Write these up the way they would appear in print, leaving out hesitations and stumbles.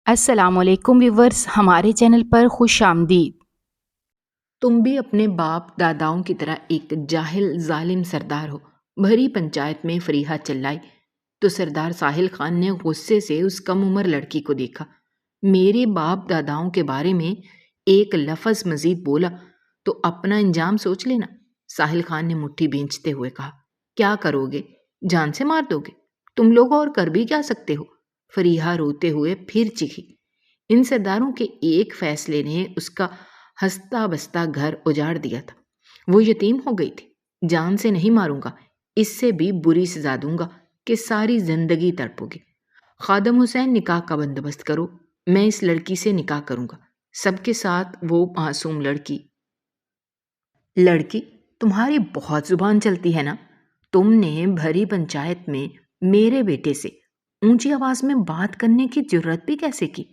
السلام علیکم ویورز، ہمارے چینل پر خوش آمدید۔ تم بھی اپنے باپ داداؤں کی طرح ایک جاہل ظالم سردار ہو، بھری پنچایت میں فریحہ چلائی تو سردار ساحل خان نے غصے سے اس کم عمر لڑکی کو دیکھا۔ میرے باپ داداؤں کے بارے میں ایک لفظ مزید بولا تو اپنا انجام سوچ لینا، ساحل خان نے مٹھی بھینچتے ہوئے کہا۔ کیا کرو گے؟ جان سے مار دو گے؟ تم لوگ اور کر بھی کیا سکتے ہو؟ فریحہ روتے ہوئے پھر چیخی۔ ان سرداروں کے ایک فیصلے نے اس کا ہستا بستا گھر اجاڑ دیا تھا۔ وہ یتیم ہو گئی تھی۔ جان سے نہیں ماروں گا، اس سے بھی بری سزا دوں گا کہ ساری زندگی تڑپو گی۔ خادم حسین، نکاح کا بندوبست کرو، میں اس لڑکی سے نکاح کروں گا۔ سب کے ساتھ وہ معصوم لڑکی تمہاری بہت زبان چلتی ہے نا؟ تم نے بھری پنچایت میں میرے بیٹے سے اونچی آواز میں بات کرنے کی جرت بھی کیسے کی؟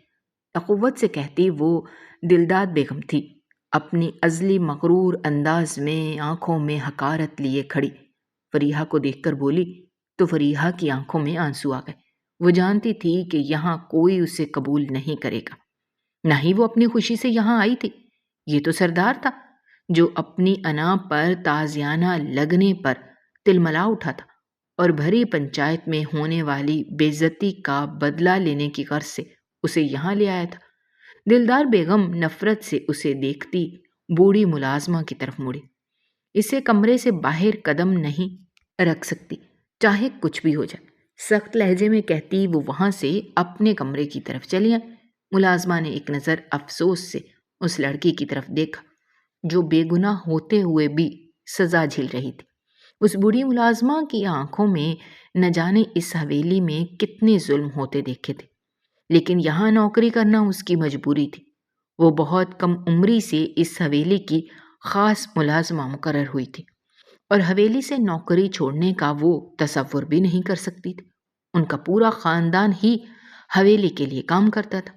اخوت سے کہتی وہ دلداد بیگم تھی، اپنی ازلی مغرور انداز میں آنکھوں میں حقارت لیے کھڑی۔ فریحہ کو دیکھ کر بولی تو فریحہ کی آنکھوں میں آنسو آ گئے۔ وہ جانتی تھی کہ یہاں کوئی اسے قبول نہیں کرے گا، نہ ہی وہ اپنی خوشی سے یہاں آئی تھی۔ یہ تو سردار تھا جو اپنی انا پر تازیانہ لگنے پر تلملا اٹھا تھا اور بھری پنچایت میں ہونے والی بے عزتی کا بدلہ لینے کی غرض سے اسے یہاں لے آیا تھا۔ دلدار بیگم نفرت سے اسے دیکھتی بوڑھی ملازمہ کی طرف مڑی۔ اسے کمرے سے باہر قدم نہیں رکھ سکتی، چاہے کچھ بھی ہو جائے، سخت لہجے میں کہتی وہ وہاں سے اپنے کمرے کی طرف چلی آئے۔ ملازمہ نے ایک نظر افسوس سے اس لڑکی کی طرف دیکھا جو بے گناہ ہوتے ہوئے بھی سزا جھیل رہی تھی۔ اس بوڑھی ملازمہ کی آنکھوں میں نہ جانے اس حویلی میں کتنے ظلم ہوتے دیکھے تھے، لیکن یہاں نوکری کرنا اس کی مجبوری تھی۔ وہ بہت کم عمری سے اس حویلی کی خاص ملازمہ مقرر ہوئی تھی اور حویلی سے نوکری چھوڑنے کا وہ تصور بھی نہیں کر سکتی تھی۔ ان کا پورا خاندان ہی حویلی کے لیے کام کرتا تھا۔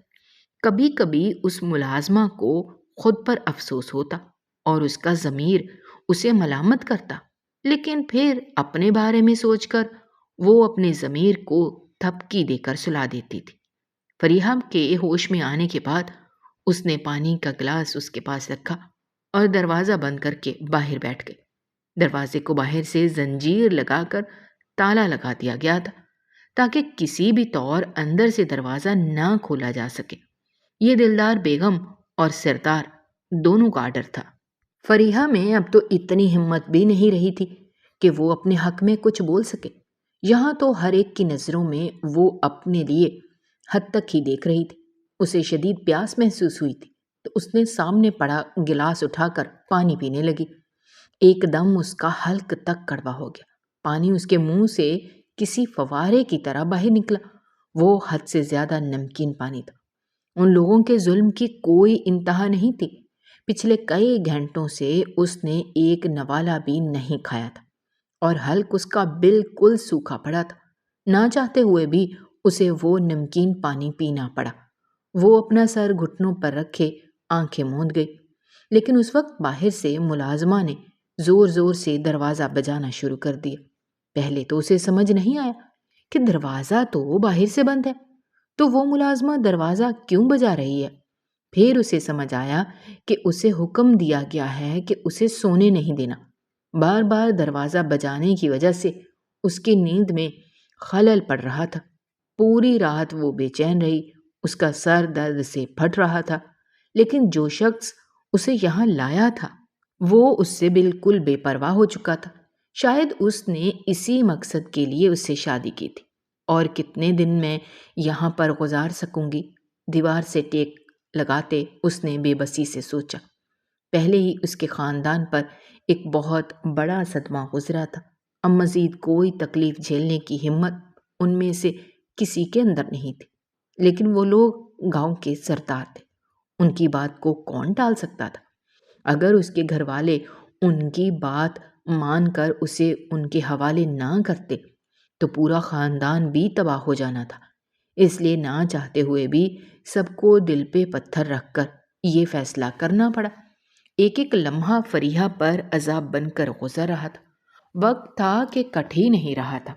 کبھی کبھی اس ملازمہ کو خود پر افسوس ہوتا اور اس کا ضمیر اسے ملامت کرتا، لیکن پھر اپنے بارے میں سوچ کر وہ اپنے ضمیر کو تھپکی دے کر سلا دیتی تھی۔ فریحہ کے ہوش میں آنے کے بعد اس نے پانی کا گلاس اس کے پاس رکھا اور دروازہ بند کر کے باہر بیٹھ گئی۔ دروازے کو باہر سے زنجیر لگا کر تالا لگا دیا گیا تھا تاکہ کسی بھی طور اندر سے دروازہ نہ کھولا جا سکے۔ یہ دلدار بیگم اور سردار دونوں کا آرڈر تھا۔ فریحہ میں اب تو اتنی ہمت بھی نہیں رہی تھی کہ وہ اپنے حق میں کچھ بول سکے۔ یہاں تو ہر ایک کی نظروں میں وہ اپنے لیے حد تک ہی دیکھ رہی تھی۔ اسے شدید پیاس محسوس ہوئی تھی تو اس نے سامنے پڑا گلاس اٹھا کر پانی پینے لگی۔ ایک دم اس کا حلق تک کڑوا ہو گیا۔ پانی اس کے منہ سے کسی فوارے کی طرح باہر نکلا۔ وہ حد سے زیادہ نمکین پانی تھا۔ ان لوگوں کے ظلم کی کوئی انتہا نہیں تھی۔ پچھلے کئی گھنٹوں سے اس نے ایک نوالا بھی نہیں کھایا تھا اور حلق اس کا بالکل سوکھا پڑا تھا۔ نہ چاہتے ہوئے بھی اسے وہ نمکین پانی پینا پڑا۔ وہ اپنا سر گھٹنوں پر رکھے آنکھیں موند گئی، لیکن اس وقت باہر سے ملازمہ نے زور زور سے دروازہ بجانا شروع کر دیا۔ پہلے تو اسے سمجھ نہیں آیا کہ دروازہ تو باہر سے بند ہے، تو وہ ملازمہ دروازہ کیوں بجا رہی ہے؟ پھر اسے سمجھ آیا کہ اسے حکم دیا گیا ہے کہ اسے سونے نہیں دینا۔ بار بار دروازہ بجانے کی وجہ سے اس کی نیند میں خلل پڑ رہا تھا۔ پوری رات وہ بے چین رہی، اس کا سر درد سے پھٹ رہا تھا، لیکن جو شخص اسے یہاں لایا تھا وہ اس سے بالکل بے پرواہ ہو چکا تھا۔ شاید اس نے اسی مقصد کے لیے اس سے شادی کی تھی۔ اور کتنے دن میں یہاں پر گزار سکوں گی؟ دیوار سے ٹیک لگاتے اس نے بے بسی سے سوچا۔ پہلے ہی اس کے خاندان پر ایک بہت بڑا صدمہ گزرا تھا، اب مزید کوئی تکلیف جھیلنے کی ہمت ان میں سے کسی کے اندر نہیں تھی۔ لیکن وہ لوگ گاؤں کے سردار تھے، ان کی بات کو کون ٹال سکتا تھا؟ اگر اس کے گھر والے ان کی بات مان کر اسے ان کے حوالے نہ کرتے تو پورا خاندان بھی تباہ ہو جانا تھا۔ اس لیے نہ چاہتے ہوئے بھی سب کو دل پہ پتھر رکھ کر یہ فیصلہ کرنا پڑا۔ ایک ایک لمحہ فریحہ پر عذاب بن کر گزر رہا تھا۔ وقت تھا کہ کٹ ہی نہیں رہا تھا،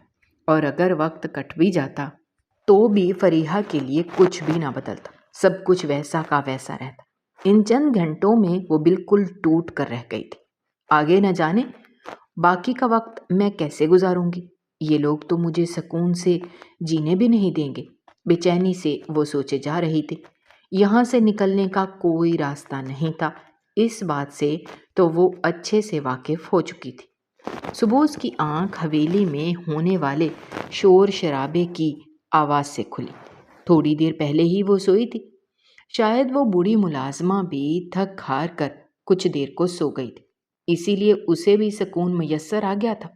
اور اگر وقت کٹ بھی جاتا تو بھی فریحہ کے لیے کچھ بھی نہ بدلتا، سب کچھ ویسا کا ویسا رہتا۔ ان چند گھنٹوں میں وہ بالکل ٹوٹ کر رہ گئی تھی۔ آگے نہ جانے باقی کا وقت میں کیسے گزاروں گی، یہ لوگ تو مجھے سکون سے جینے بھی نہیں دیں گے۔ بے چینی سے وہ سوچے جا رہی تھی۔ یہاں سے نکلنے کا کوئی راستہ نہیں تھا، اس بات سے تو وہ اچھے سے واقف ہو چکی تھی۔ صبح اس کی آنکھ حویلی میں ہونے والے شور شرابے کی آواز سے کھلی۔ تھوڑی دیر پہلے ہی وہ سوئی تھی۔ شاید وہ بوڑھی ملازمہ بھی تھک ہار کر کچھ دیر کو سو گئی تھی، اسی لیے اسے بھی سکون میسر آ گیا تھا۔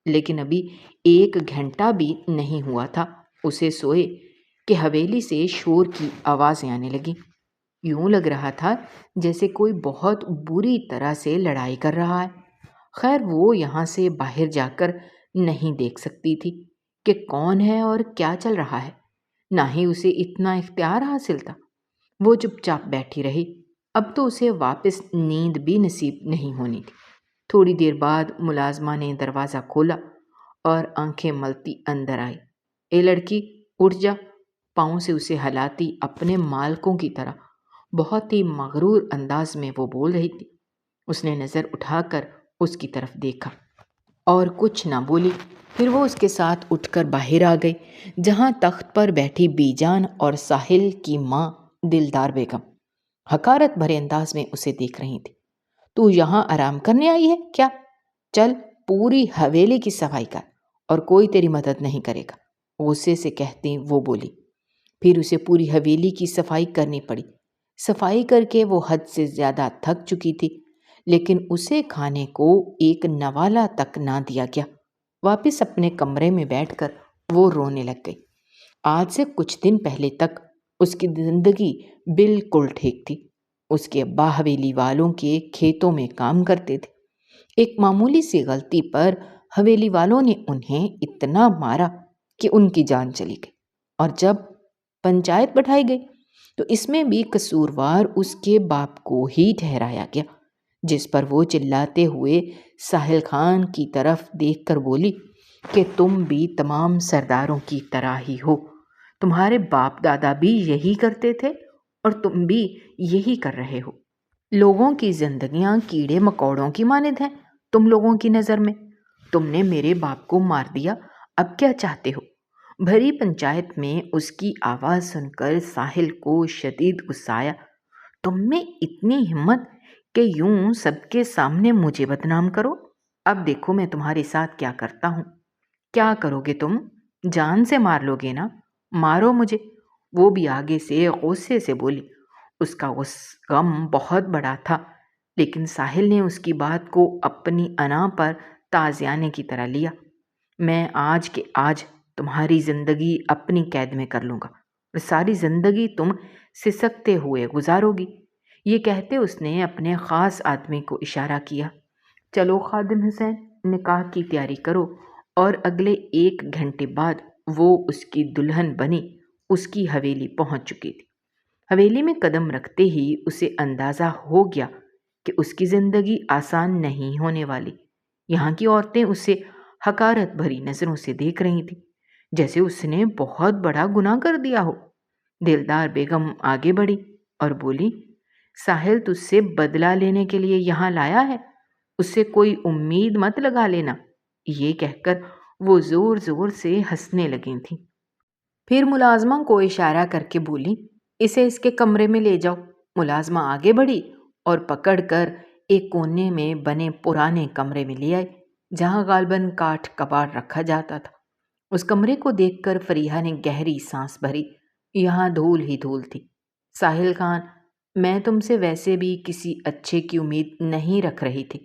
لیکن ابھی 1 گھنٹہ بھی نہیں ہوا تھا اسے سوئے کہ حویلی سے شور کی آوازیں آنے لگیں۔ یوں لگ رہا تھا جیسے کوئی بہت بری طرح سے لڑائی کر رہا ہے۔ خیر وہ یہاں سے باہر جا کر نہیں دیکھ سکتی تھی کہ کون ہے اور کیا چل رہا ہے، نہ ہی اسے اتنا اختیار حاصل تھا۔ وہ چپ چاپ بیٹھی رہی۔ اب تو اسے واپس نیند بھی نصیب نہیں ہونی تھی۔ تھوڑی دیر بعد ملازمہ نے دروازہ کھولا اور آنکھیں ملتی اندر آئی۔ اے لڑکی اٹھ جا، پاؤں سے اسے ہلاتی اپنے مالکوں کی طرح بہت ہی مغرور انداز میں وہ بول رہی تھی۔ اس نے نظر اٹھا کر اس کی طرف دیکھا اور کچھ نہ بولی۔ پھر وہ اس کے ساتھ اٹھ کر باہر آ گئی، جہاں تخت پر بیٹھی بی جان اور ساحل کی ماں دلدار بیگم حقارت بھرے انداز میں اسے دیکھ رہی تھی۔ تو یہاں آرام کرنے آئی ہے کیا؟ چل پوری حویلی کی صفائی کر اور کوئی تیری مدد نہیں کرے گا، غصے سے کہتی وہ بولی۔ پھر اسے پوری حویلی کی صفائی کرنی پڑی۔ صفائی کر کے وہ حد سے زیادہ تھک چکی تھی، لیکن اسے کھانے کو ایک نوالہ تک نہ دیا گیا۔ واپس اپنے کمرے میں بیٹھ کر وہ رونے لگ گئی۔ آج سے کچھ دن پہلے تک اس کی زندگی بالکل ٹھیک تھی۔ اس کے ابا حویلی والوں کے کھیتوں میں کام کرتے تھے۔ ایک معمولی سی غلطی پر حویلی والوں نے انہیں اتنا مارا کہ ان کی جان چلی گئی، اور جب پنچایت بٹھائی گئی تو اس میں بھی قصوروار اس کے باپ کو ہی ٹھہرایا گیا، جس پر وہ چلاتے ہوئے ساحل خان کی طرف دیکھ کر بولی کہ تم بھی تمام سرداروں کی طرح ہی ہو، تمہارے باپ دادا بھی یہی کرتے تھے اور تم بھی یہی کر رہے ہو۔ لوگوں کی زندگیاں کیڑے مکوڑوں کی مانند ہیں تم لوگوں کی نظر میں۔ تم نے میرے باپ کو مار دیا، اب کیا چاہتے ہو؟ بھری پنچایت میں اس کی آواز سن کر ساحل کو شدید غصہ آیا۔ تم میں اتنی ہمت کہ یوں سب کے سامنے مجھے بدنام کرو؟ اب دیکھو میں تمہارے ساتھ کیا کرتا ہوں۔ کیا کرو گے تم؟ جان سے مار لو گے نا؟ مارو مجھے۔ وہ بھی آگے سے غصے سے بولی۔ اس کا غم بہت بڑا تھا، لیکن ساحل نے اس کی بات کو اپنی انا پر تازیانے کی طرح لیا۔ میں آج کے آج تمہاری زندگی اپنی قید میں کر لوں گا اور ساری زندگی تم سسکتے ہوئے گزارو گی۔ یہ کہتے اس نے اپنے خاص آدمی کو اشارہ کیا۔ چلو خادم حسین، نکاح کی تیاری کرو۔ اور اگلے 1 گھنٹے بعد وہ اس کی دلہن بنی اس کی حویلی پہنچ چکی تھی۔ حویلی میں قدم رکھتے ہی اسے اندازہ ہو گیا کہ اس کی زندگی آسان نہیں ہونے والی۔ یہاں کی عورتیں اسے حقارت بھری نظروں سے دیکھ رہی تھیں، جیسے اس نے بہت بڑا گناہ کر دیا ہو۔ دلدار بیگم آگے بڑھی اور بولی، ساحل تجھ سے بدلہ لینے کے لیے یہاں لایا ہے، اس سے کوئی امید مت لگا لینا۔ یہ کہہ کر وہ زور زور سے ہنسنے لگی تھیں۔ پھر ملازمہ کو اشارہ کر کے بولی، اسے اس کے کمرے میں لے جاؤ۔ ملازمہ آگے بڑھی اور پکڑ کر ایک کونے میں بنے پرانے کمرے میں لے آئی، جہاں غالباً کاٹھ کباڑ رکھا جاتا تھا۔ اس کمرے کو دیکھ کر فریحہ نے گہری سانس بھری۔ یہاں دھول ہی دھول تھی۔ ساحل خان، میں تم سے ویسے بھی کسی اچھے کی امید نہیں رکھ رہی تھی،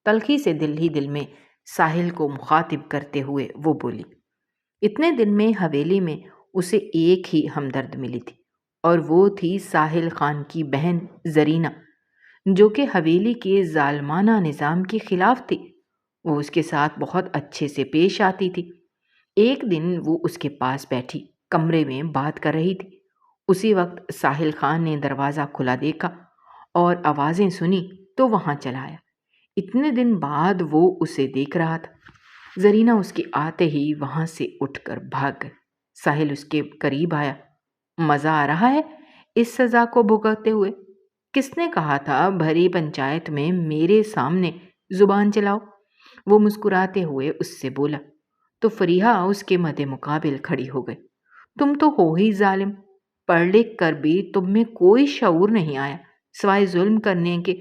تلخی سے دل ہی دل میں ساحل کو مخاطب کرتے ہوئے وہ بولی۔ اتنے دن میں حویلی میں اسے ایک ہی ہمدرد ملی تھی، اور وہ تھی ساحل خان کی بہن زرینہ، جو کہ حویلی کے ظالمانہ نظام کے خلاف تھی۔ وہ اس کے ساتھ بہت اچھے سے پیش آتی تھی۔ ایک دن وہ اس کے پاس بیٹھی کمرے میں بات کر رہی تھی۔ اسی وقت ساحل خان نے دروازہ کھلا دیکھا اور آوازیں سنی تو وہاں چلا آیا۔ اتنے دن بعد وہ اسے دیکھ رہا تھا۔ زرینہ اس کے آتے ہی وہاں سے اٹھ کر بھاگ گئی۔ ساحل اس کے قریب آیا۔ مزہ آ رہا ہے اس سزا کو بھگتتے ہوئے؟ کس نے کہا تھا بھری پنچایت میں میرے سامنے زبان چلاؤ؟ وہ مسکراتے ہوئے اس سے بولا تو فریحہ اس کے مد مقابل کھڑی ہو گئی۔ تم تو ہو ہی ظالم، پڑھ لکھ کر بھی تم میں کوئی شعور نہیں آیا سوائے ظلم کرنے کے۔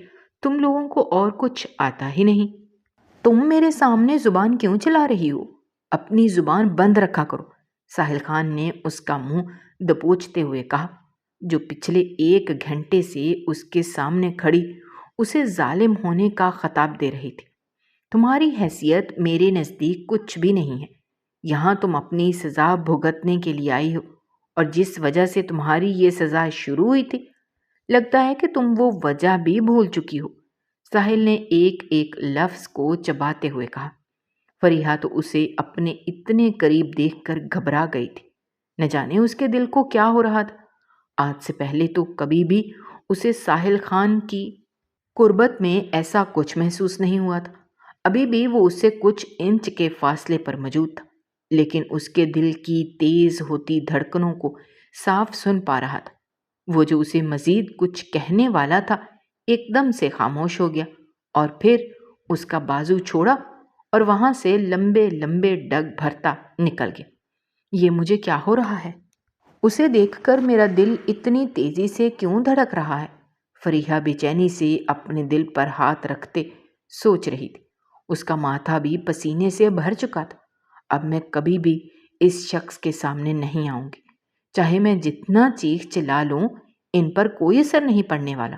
تم لوگوں کو اور کچھ آتا ہی نہیں۔ تم میرے سامنے زبان کیوں چلا رہی ہو؟ اپنی زبان بند رکھا کرو، ساحل خان نے اس کا منہ دبوچتے ہوئے کہا، جو پچھلے 1 گھنٹے سے اس کے سامنے کھڑی اسے ظالم ہونے کا خطاب دے رہی تھی۔ تمہاری حیثیت میرے نزدیک کچھ بھی نہیں ہے۔ یہاں تم اپنی سزا بھگتنے کے لیے آئی ہو، اور جس وجہ سے تمہاری یہ سزا شروع ہوئی تھی، لگتا ہے کہ تم وہ وجہ بھی بھول چکی ہو۔ ساحل نے ایک ایک لفظ کو چباتے ہوئے کہا۔ فریحہ تو اسے اپنے اتنے قریب دیکھ کر گھبرا گئی تھی۔ نہ جانے اس کے دل کو کیا ہو رہا تھا۔ آج سے پہلے تو کبھی بھی اسے ساحل خان کی قربت میں ایسا کچھ محسوس نہیں ہوا تھا۔ ابھی بھی وہ اس سے کچھ انچ کے فاصلے پر موجود تھا، لیکن اس کے دل کی تیز ہوتی دھڑکنوں کو صاف سن پا رہا تھا۔ وہ جو اسے مزید کچھ کہنے والا تھا ایک دم سے خاموش ہو گیا، اور پھر اس کا بازو چھوڑا اور وہاں سے لمبے لمبے ڈگ بھرتا نکل گیا۔ یہ مجھے کیا ہو رہا ہے؟ اسے دیکھ کر میرا دل اتنی تیزی سے کیوں دھڑک رہا ہے؟ فریحہ بے چینی سے اپنے دل پر ہاتھ رکھتے سوچ رہی تھی۔ اس کا ماتھا بھی پسینے سے بھر چکا تھا۔ اب میں کبھی بھی اس شخص کے سامنے نہیں آؤں گی، چاہے میں جتنا چیخ چلا لوں، ان پر کوئی اثر نہیں پڑنے والا۔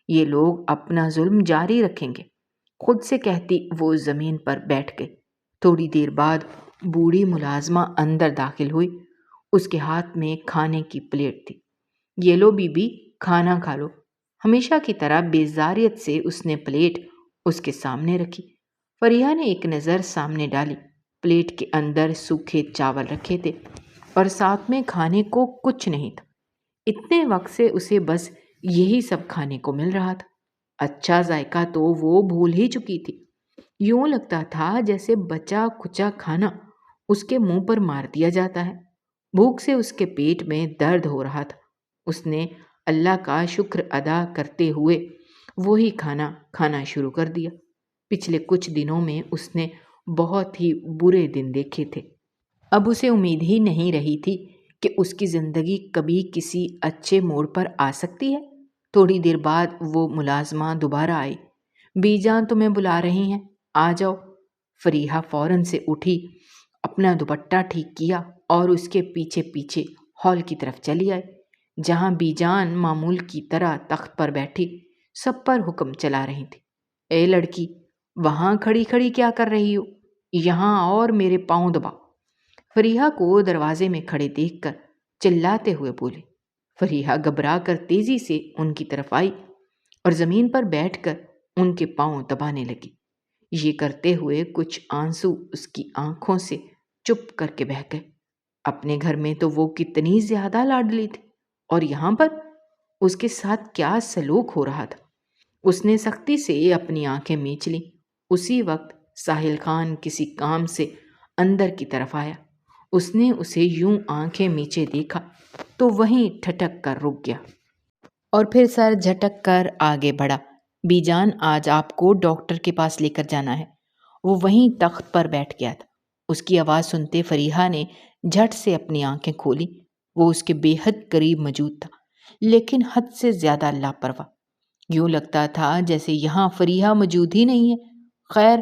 یہ لوگ اپنا ظلم جاری رکھیں گے، خود سے کہتی وہ زمین پر بیٹھ گئی۔ تھوڑی دیر بعد بوڑھی ملازمہ اندر داخل ہوئی۔ اس کے ہاتھ میں کھانے کی پلیٹ تھی۔ یہ لو بی بی، کھانا کھا لو۔ ہمیشہ کی طرح بیزاریت سے اس نے پلیٹ اس کے سامنے رکھی۔ فریحہ نے ایک نظر سامنے ڈالی۔ پلیٹ کے اندر سوکھے چاول رکھے تھے اور ساتھ میں کھانے کو کچھ نہیں تھا۔ اتنے وقت سے اسے بس یہی سب کھانے کو مل رہا تھا۔ اچھا ذائقہ تو وہ بھول ہی چکی تھی۔ یوں لگتا تھا جیسے بچا کچا کھانا اس کے منہ پر مار دیا جاتا ہے۔ بھوک سے اس کے پیٹ میں درد ہو رہا تھا۔ اس نے اللہ کا شکر ادا کرتے ہوئے وہی کھانا کھانا شروع کر دیا۔ پچھلے کچھ دنوں میں اس نے بہت ہی برے دن دیکھے تھے۔ اب اسے امید ہی نہیں رہی تھی کہ اس کی زندگی کبھی کسی اچھے موڑ پر آ سکتی ہے۔ تھوڑی دیر بعد وہ ملازمہ دوبارہ آئی۔ بی جان تمہیں بلا رہی ہیں، آ جاؤ۔ فریحہ فوراً سے اٹھی، اپنا دوپٹہ ٹھیک کیا اور اس کے پیچھے پیچھے ہال کی طرف چلی آئی، جہاں بی جان معمول کی طرح تخت پر بیٹھی سب پر حکم چلا رہی تھی۔ اے لڑکی، وہاں کھڑی کھڑی کیا کر رہی ہو؟ یہاں اور میرے پاؤں دباؤ۔ فریحہ کو دروازے میں کھڑے دیکھ کر چلاتے ہوئے بولے۔ فریحہ گھبرا کر تیزی سے ان کی طرف آئی اور زمین پر بیٹھ کر ان کے پاؤں دبانے لگی۔ یہ کرتے ہوئے کچھ آنسو اس کی آنکھوں سے چپ کر کے بہہ گئے۔ اپنے گھر میں تو وہ کتنی زیادہ لاڈلی تھی، اور یہاں پر اس کے ساتھ کیا سلوک ہو رہا تھا۔ اس نے سختی سے اپنی آنکھیں میچ لیں۔ اسی وقت ساحل خان کسی کام سے اندر کی طرف آیا۔ اس نے اسے یوں آنکھیں میچے دیکھا تو وہیں ٹھٹک کر رک گیا اور پھر سر جھٹک کر آگے بڑھا۔ بی جان، آج آپ کو ڈاکٹر کے پاس لے کر جانا ہے۔ وہ وہیں تخت پر بیٹھ گیا تھا۔ اس کی آواز سنتے فریحہ نے جھٹ سے اپنی آنکھیں کھولی۔ وہ اس کے بے حد قریب موجود تھا، لیکن حد سے زیادہ لاپرواہ۔ یوں لگتا تھا جیسے یہاں فریحہ موجود ہی نہیں ہے۔ خیر،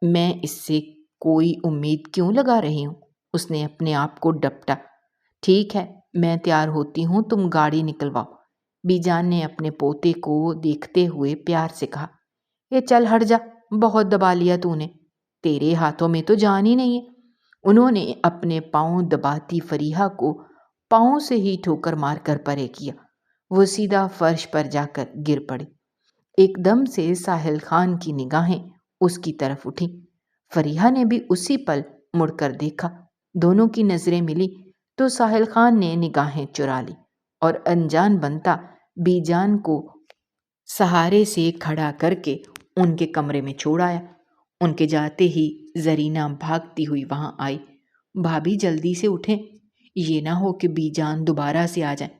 میں اس سے کوئی امید کیوں لگا رہی ہوں؟ اس نے اپنے آپ کو ڈپٹا۔ ٹھیک ہے، میں تیار ہوتی ہوں، تم گاڑی نکلواؤ۔ بی جان نے اپنے پوتے کو دیکھتے ہوئے پیار سے کہا۔ یہ چل ہٹ جا، بہت دبا لیا تو نے، تیرے ہاتھوں میں تو جان ہی نہیں ہے۔ انہوں نے اپنے پاؤں دباتی فریحہ کو پاؤں سے ہی ٹھوکر مار کر پرے کیا۔ وہ سیدھا فرش پر جا کر گر پڑی۔ ایک دم سے ساحل خان کی نگاہیں اس کی طرف اٹھیں۔ فریحہ نے بھی اسی پل مڑ کر دیکھا۔ دونوں کی نظریں ملی تو ساحل خان نے نگاہیں چرا لی اور انجان بنتا بی جان کو سہارے سے کھڑا کر کے ان کے کمرے میں چھوڑ آیا۔ ان کے جاتے ہی زرینہ بھاگتی ہوئی وہاں آئی۔ بھابھی جلدی سے اٹھیں، یہ نہ ہو کہ بی جان دوبارہ سے آ جائیں۔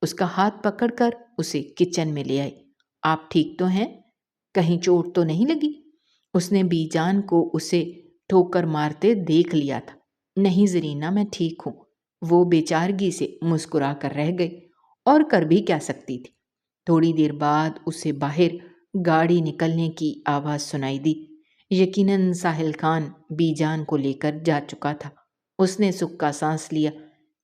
اس کا ہاتھ پکڑ کر اسے کچن میں لے آئی۔ آپ ٹھیک تو ہیں؟ کہیں چوٹ تو نہیں لگی؟ اس نے بی جان کو اسے ٹھوکر مارتے دیکھ لیا تھا۔ نہیں زرینہ، میں ٹھیک ہوں، وہ بیچارگی سے مسکرا کر رہ گئی، اور کر بھی کیا سکتی تھی۔ تھوڑی دیر بعد اسے باہر گاڑی نکلنے کی آواز سنائی دی۔ یقیناً ساحل خان بی جان کو لے کر جا چکا تھا۔ اس نے سکا سانس لیا،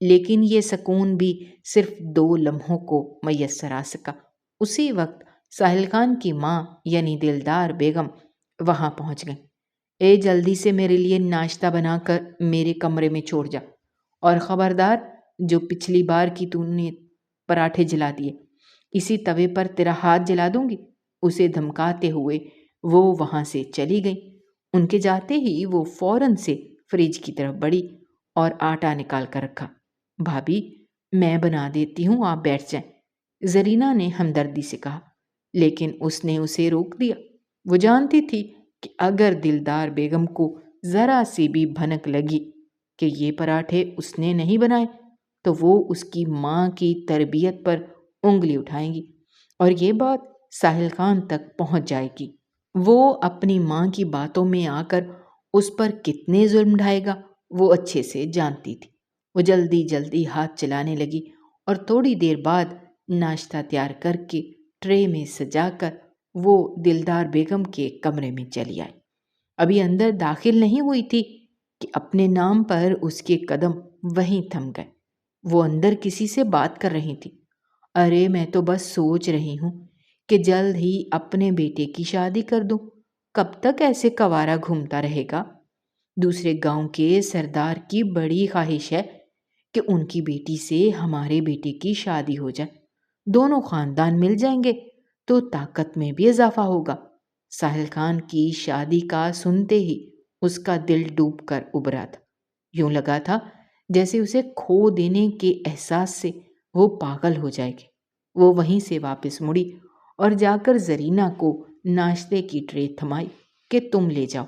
لیکن یہ سکون بھی صرف 2 لمحوں کو میسر آ سکا۔ اسی وقت ساحل خان کی ماں یعنی دلدار بیگم وہاں پہنچ گئیں۔ اے جلدی سے میرے لیے ناشتہ بنا کر میرے کمرے میں چھوڑ جا، اور خبردار، جو پچھلی بار کی تو نے پراٹھے جلا دیے، اسی توے پر تیرا ہاتھ جلا دوں گی۔ اسے دھمکاتے ہوئے وہ وہاں سے چلی گئی۔ ان کے جاتے ہی وہ فوراً سے فریج کی طرف بڑھی اور آٹا نکال کر رکھا۔ بھابھی، میں بنا دیتی ہوں، آپ بیٹھ جائیں، زرینہ نے ہمدردی سے کہا، لیکن اس نے اسے روک دیا۔ وہ جانتی تھی کہ اگر دلدار بیگم کو ذرا سی بھی بھنک لگی کہ یہ پراٹھے اس نے نہیں بنائے، تو وہ اس کی ماں کی تربیت پر انگلی اٹھائیں گی، اور یہ بات ساحل خان تک پہنچ جائے گی۔ وہ اپنی ماں کی باتوں میں آ کر اس پر کتنے ظلم ڈھائے گا وہ اچھے سے جانتی تھی۔ وہ جلدی جلدی ہاتھ چلانے لگی اور تھوڑی دیر بعد ناشتہ تیار کر کے ٹرے میں سجا کر وہ دلدار بیگم کے کمرے میں چلی آئی۔ ابھی اندر داخل نہیں ہوئی تھی کہ اپنے نام پر اس کے قدم وہیں تھم گئے۔ وہ اندر کسی سے بات کر رہی تھی۔ ارے میں تو بس سوچ رہی ہوں کہ جلد ہی اپنے بیٹے کی شادی کر دوں، کب تک ایسے کوارا گھومتا رہے گا؟ دوسرے گاؤں کے سردار کی بڑی خواہش ہے کہ ان کی بیٹی سے ہمارے بیٹے کی شادی ہو جائے، دونوں خاندان مل جائیں گے تو طاقت میں بھی اضافہ ہوگا۔ ساحل خان کی شادی کا سنتے ہی اس کا دل ڈوب کر ابھرا تھا۔ یوں لگا تھا جیسے اسے کھو دینے کے احساس سے وہ پاگل ہو جائے گی۔ وہ وہیں سے واپس مڑی اور جا کر زرینہ کو ناشتے کی ٹرے تھمائی کہ تم لے جاؤ،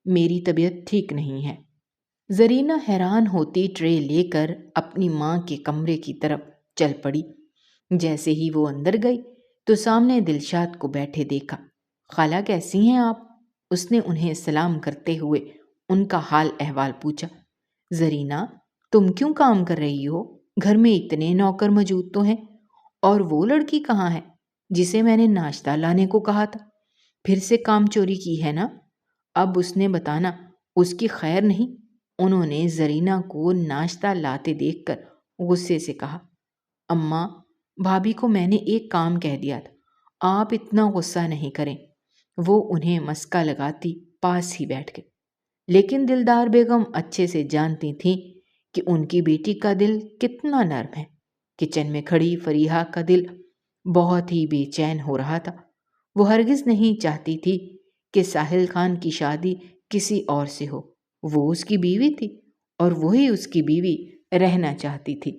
میری طبیعت ٹھیک نہیں ہے۔ زرینہ حیران ہوتی ٹرے لے کر اپنی ماں کے کمرے کی طرف چل پڑی۔ جیسے ہی وہ اندر گئی تو سامنے دلشاد کو بیٹھے دیکھا۔ خالہ کیسی ہیں آپ؟ اس نے انہیں سلام کرتے ہوئے ان کا حال احوال پوچھا۔ زرینہ، تم کیوں کام کر رہی ہو؟ گھر میں اتنے نوکر موجود تو ہیں، اور وہ لڑکی کہاں ہے جسے میں نے ناشتہ لانے کو کہا تھا؟ پھر سے کام چوری کی ہے نا؟ اب اس نے بتانا اس کی خیر نہیں۔ انہوں نے زرینہ کو ناشتہ لاتے دیکھ کر غصے سے کہا، اماں، بھابھی کو میں نے ایک کام کہہ دیا تھا، آپ اتنا غصہ نہیں کریں۔ وہ انہیں مسکا لگاتی پاس ہی بیٹھ گئی۔ لیکن دلدار بیگم اچھے سے جانتی تھیں کہ ان کی بیٹی کا دل کتنا نرم ہے۔ کچن میں کھڑی فریحہ کا دل بہت ہی بے چین ہو رہا تھا۔ وہ ہرگز نہیں چاہتی تھی کہ ساحل خان کی شادی کسی اور سے ہو۔ وہ اس کی بیوی تھی اور وہی اس کی بیوی رہنا چاہتی تھی۔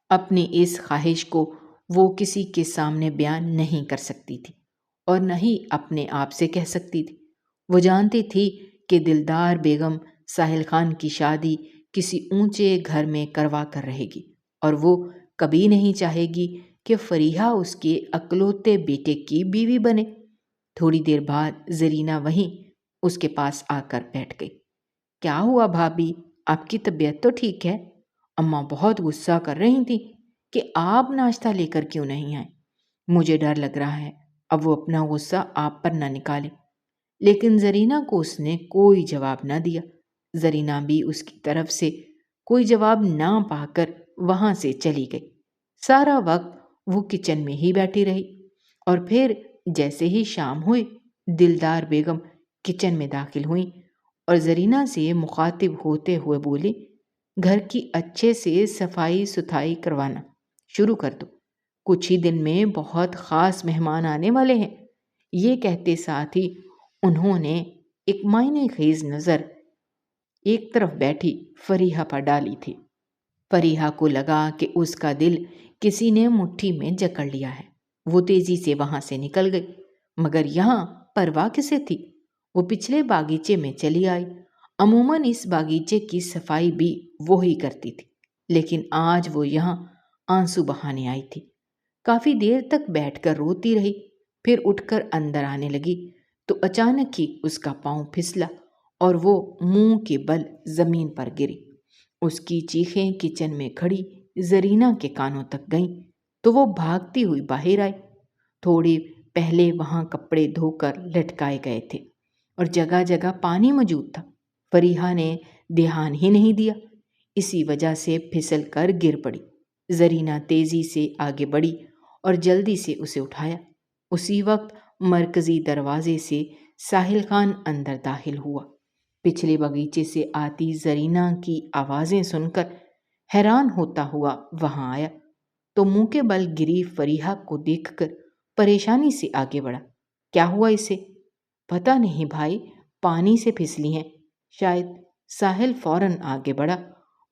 اپنی اس خواہش کو وہ کسی کے سامنے بیان نہیں کر سکتی تھی اور نہ ہی اپنے آپ سے کہہ سکتی تھی۔ وہ جانتی تھی کہ دلدار بیگم ساحل خان کی شادی کسی اونچے گھر میں کروا کر رہے گی، اور وہ کبھی نہیں چاہے گی کہ فریحہ اس کے اکلوتے بیٹے کی بیوی بنے۔ تھوڑی دیر بعد زرینہ وہیں اس کے پاس آ کر بیٹھ گئی۔ کیا ہوا بھابھی، آپ کی طبیعت تو ٹھیک ہے؟ اماں بہت غصہ کر رہی تھیں کہ آپ ناشتہ لے کر کیوں نہیں آئے۔ مجھے ڈر لگ رہا ہے اب وہ اپنا غصہ آپ پر نہ نکالے۔ لیکن زرینہ کو اس نے کوئی جواب نہ دیا۔ زرینہ بھی اس کی طرف سے کوئی جواب نہ پا کر وہاں سے چلی گئی۔ سارا وقت وہ کچن میں ہی بیٹھی رہی، اور پھر جیسے ہی شام ہوئی دلدار بیگم کچن میں داخل ہوئیں اور زرینہ سے مخاطب ہوتے ہوئے بولی، گھر کی اچھے سے صفائی ستھرائی کروانا شروع کر دو، کچھ ہی دن میں بہت خاص مہمان آنے والے ہیں۔ یہ کہتے ساتھ ہی انہوں نے ایک معنی خیز نظر ایک طرف بیٹھی فریحہ پر ڈالی تھی۔ فریحہ کو لگا کہ اس کا دل کسی نے مٹھی میں جکڑ لیا ہے۔ وہ تیزی سے وہاں سے نکل گئی، مگر یہاں پرواہ کسے تھی؟ وہ پچھلے باغیچے میں چلی آئی۔ عموماً اس باغیچے کی صفائی بھی وہی کرتی تھی۔ لیکن آج وہ یہاں آنسو بہانے آئی تھی۔ کافی دیر تک بیٹھ کر روتی رہی، پھر اٹھ کر اندر آنے لگی تو اچانک ہی اس کا پاؤں پھسلا اور وہ منہ کے بل زمین پر گری۔ اس کی چیخیں کچن میں کھڑی زرینہ کے کانوں تک گئیں تو وہ بھاگتی ہوئی باہر آئی۔ تھوڑی پہلے وہاں کپڑے دھو کر لٹکائے گئے تھے اور جگہ جگہ پانی موجود تھا۔ فریحہ نے دھیان ہی نہیں دیا، اسی وجہ سے پھسل کر گر پڑی۔ زرینہ تیزی سے آگے بڑھی اور جلدی سے اسے اٹھایا۔ اسی وقت مرکزی دروازے سے ساحل خان اندر داخل ہوا۔ پچھلے باغیچے سے آتی زرینہ کی آوازیں سن کر حیران ہوتا ہوا وہاں آیا تو منہ کے بل گری فریحہ کو دیکھ کر پریشانی سے آگے بڑھا۔ کیا ہوا اسے؟ پتہ نہیں بھائی، پانی سے پھسلی ہیں شاید۔ ساحل فوراً آگے بڑھا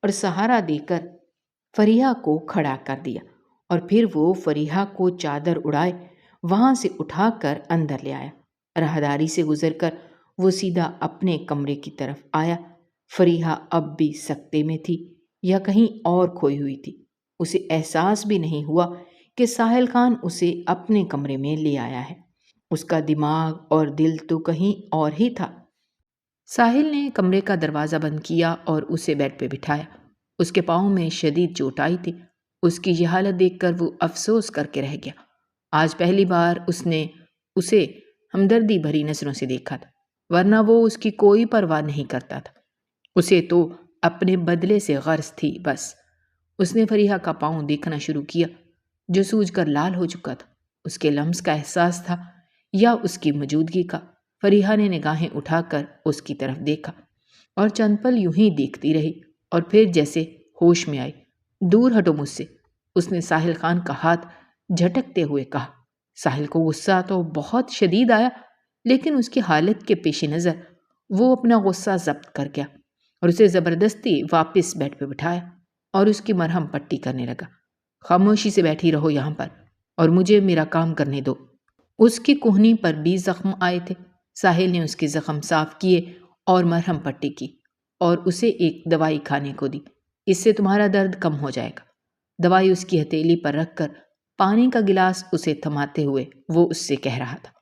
اور سہارا دے کر فریحہ کو کھڑا کر دیا اور پھر وہ فریحہ کو چادر اڑائے وہاں سے اٹھا کر اندر لے آیا۔ راہداری سے گزر کر وہ سیدھا اپنے کمرے کی طرف آیا۔ فریحہ اب بھی سکتے میں تھی یا کہیں اور کھوئی ہوئی تھی۔ اسے احساس بھی نہیں ہوا کہ ساحل خان اسے اپنے کمرے میں لے آیا ہے۔ اس کا دماغ اور دل تو کہیں اور ہی تھا۔ ساحل نے کمرے کا دروازہ بند کیا اور اسے بیڈ پہ بٹھایا۔ اس کے پاؤں میں شدید چوٹ آئی تھی۔ اس کی یہ حالت دیکھ کر وہ افسوس کر کے رہ گیا۔ آج پہلی بار اس نے اسے ہمدردی بھری نظروں سے دیکھا تھا، ورنہ وہ اس کی کوئی پرواہ نہیں کرتا تھا۔ اسے تو اپنے بدلے سے غرض تھی بس۔ اس نے فریحہ کا پاؤں دیکھنا شروع کیا جو سوج کر لال ہو چکا تھا۔ اس کے لمس کا احساس تھا یا اس کی موجودگی کا؟ فریحہ نے نگاہیں اٹھا کر اس کی طرف دیکھا اور چند پل یوں ہی دیکھتی رہی اور پھر جیسے ہوش میں آئی، دور ہٹو مجھ سے، اس نے ساحل خان کا ہاتھ جھٹکتے ہوئے کہا۔ ساحل کو غصہ تو بہت شدید آیا، لیکن اس کی حالت کے پیش نظر وہ اپنا غصہ ضبط کر گیا اور اسے زبردستی واپس بیڈ پہ بٹھایا اور اس کی مرہم پٹی کرنے لگا۔ خاموشی سے بیٹھی رہو یہاں پر اور مجھے میرا کام کرنے دو۔ اس کی کہنی پر بھی زخم آئے تھے۔ ساحل نے اس کے زخم صاف کیے اور مرہم پٹی کی اور اسے ایک دوائی کھانے کو دی۔ اس سے تمہارا درد کم ہو جائے گا۔ دوائی اس کی ہتھیلی پر رکھ کر پانی کا گلاس اسے تھماتے ہوئے وہ اس سے کہہ رہا تھا۔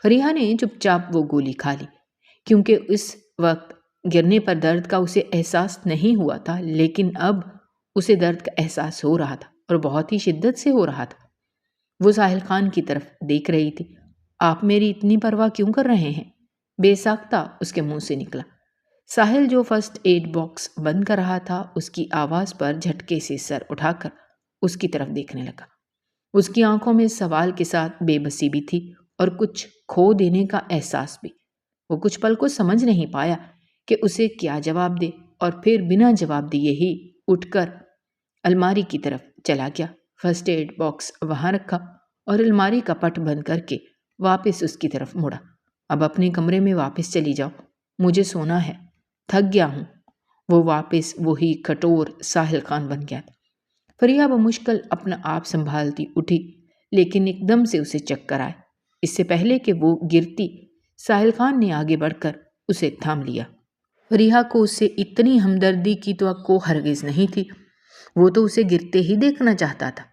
فریحہ نے چپ چاپ وہ گولی کھا لی، کیونکہ اس وقت گرنے پر درد کا اسے احساس نہیں ہوا تھا، لیکن اب اسے درد کا احساس ہو رہا تھا اور بہت ہی شدت سے ہو رہا تھا۔ وہ ساحل خان کی طرف دیکھ رہی تھی۔ آپ میری اتنی پرواہ کیوں کر رہے ہیں؟ بے ساختہ اس کے منہ سے نکلا۔ ساحل جو فرسٹ ایڈ باکس بند کر رہا تھا اس کی آواز پر جھٹکے سے سر اٹھا کر اس کی طرف دیکھنے لگا۔ اس کی آنکھوں میں سوال کے ساتھ بے بسی بھی تھی اور کچھ کھو دینے کا احساس بھی۔ وہ کچھ پل کو سمجھ نہیں پایا کہ اسے کیا جواب دے اور پھر بنا جواب دیے ہی اٹھ کر الماری کی طرف چلا گیا۔ فرسٹ ایڈ باکس وہاں رکھا اور الماری کا پٹ بند کر کے واپس اس کی طرف مڑا۔ اب اپنے کمرے میں واپس چلی جاؤ، مجھے سونا ہے، تھک گیا ہوں۔ وہ واپس وہی کٹور ساحل خان بن گیا تھا۔ فریحہ بمشکل اپنا آپ سنبھالتی اٹھی، لیکن ایک دم سے اسے چکر آئے۔ اس سے پہلے کہ وہ گرتی، ساحل خان نے آگے بڑھ کر اسے تھام لیا۔ فریحہ کو اس سے اتنی ہمدردی کی توقع ہرگز نہیں تھی۔ وہ تو اسے گرتے ہی دیکھنا چاہتا تھا،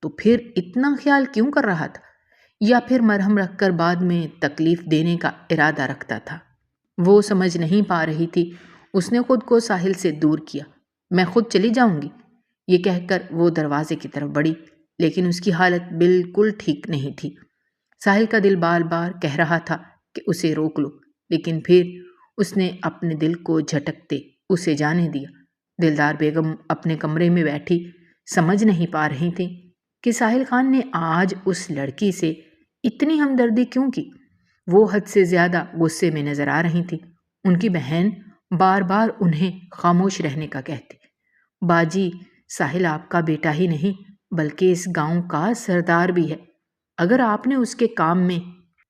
تو پھر اتنا خیال کیوں کر رہا تھا؟ یا پھر مرہم رکھ کر بعد میں تکلیف دینے کا ارادہ رکھتا تھا؟ وہ سمجھ نہیں پا رہی تھی۔ اس نے خود کو ساحل سے دور کیا۔ میں خود چلی جاؤں گی، یہ کہہ کر وہ دروازے کی طرف بڑھی، لیکن اس کی حالت بالکل ٹھیک نہیں تھی۔ ساحل کا دل بار بار کہہ رہا تھا کہ اسے روک لو، لیکن پھر اس نے اپنے دل کو جھٹکتے اسے جانے دیا۔ دلدار بیگم اپنے کمرے میں بیٹھی سمجھ نہیں پا رہی تھیں کہ ساحل خان نے آج اس لڑکی سے اتنی ہمدردی کیوں کی۔ وہ حد سے زیادہ غصے میں نظر آ رہی تھی۔ ان کی بہن بار بار انہیں خاموش رہنے کا کہتی۔ باجی، ساحل آپ کا بیٹا ہی نہیں بلکہ اس گاؤں کا سردار بھی ہے۔ اگر آپ نے اس کے کام میں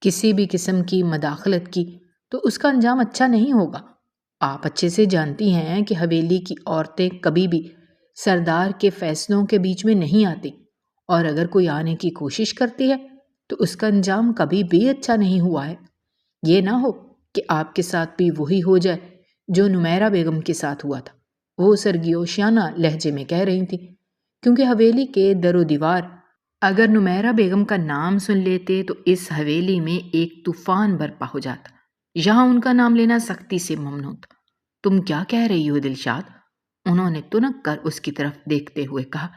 کسی بھی قسم کی مداخلت کی تو اس کا انجام اچھا نہیں ہوگا۔ آپ اچھے سے جانتی ہیں کہ حویلی کی عورتیں کبھی بھی سردار کے فیصلوں کے بیچ میں نہیں آتی، اور اگر کوئی آنے کی کوشش کرتی ہے تو اس کا انجام کبھی بھی اچھا نہیں ہوا ہے۔ یہ نہ ہو کہ آپ کے ساتھ بھی وہی ہو جائے جو نمیرہ بیگم کے ساتھ ہوا تھا۔ وہ سرگیوشیانہ لہجے میں کہہ رہی تھی، کیونکہ حویلی کے در و دیوار اگر نمیرہ بیگم کا نام سن لیتے تو اس حویلی میں ایک طوفان برپا ہو جاتا۔ یہاں ان کا نام لینا سختی سے ممنوع تھا۔ تم کیا کہہ رہی ہو دلشاد؟ انہوں نے تنک کر اس کی طرف دیکھتے ہوئے کہا۔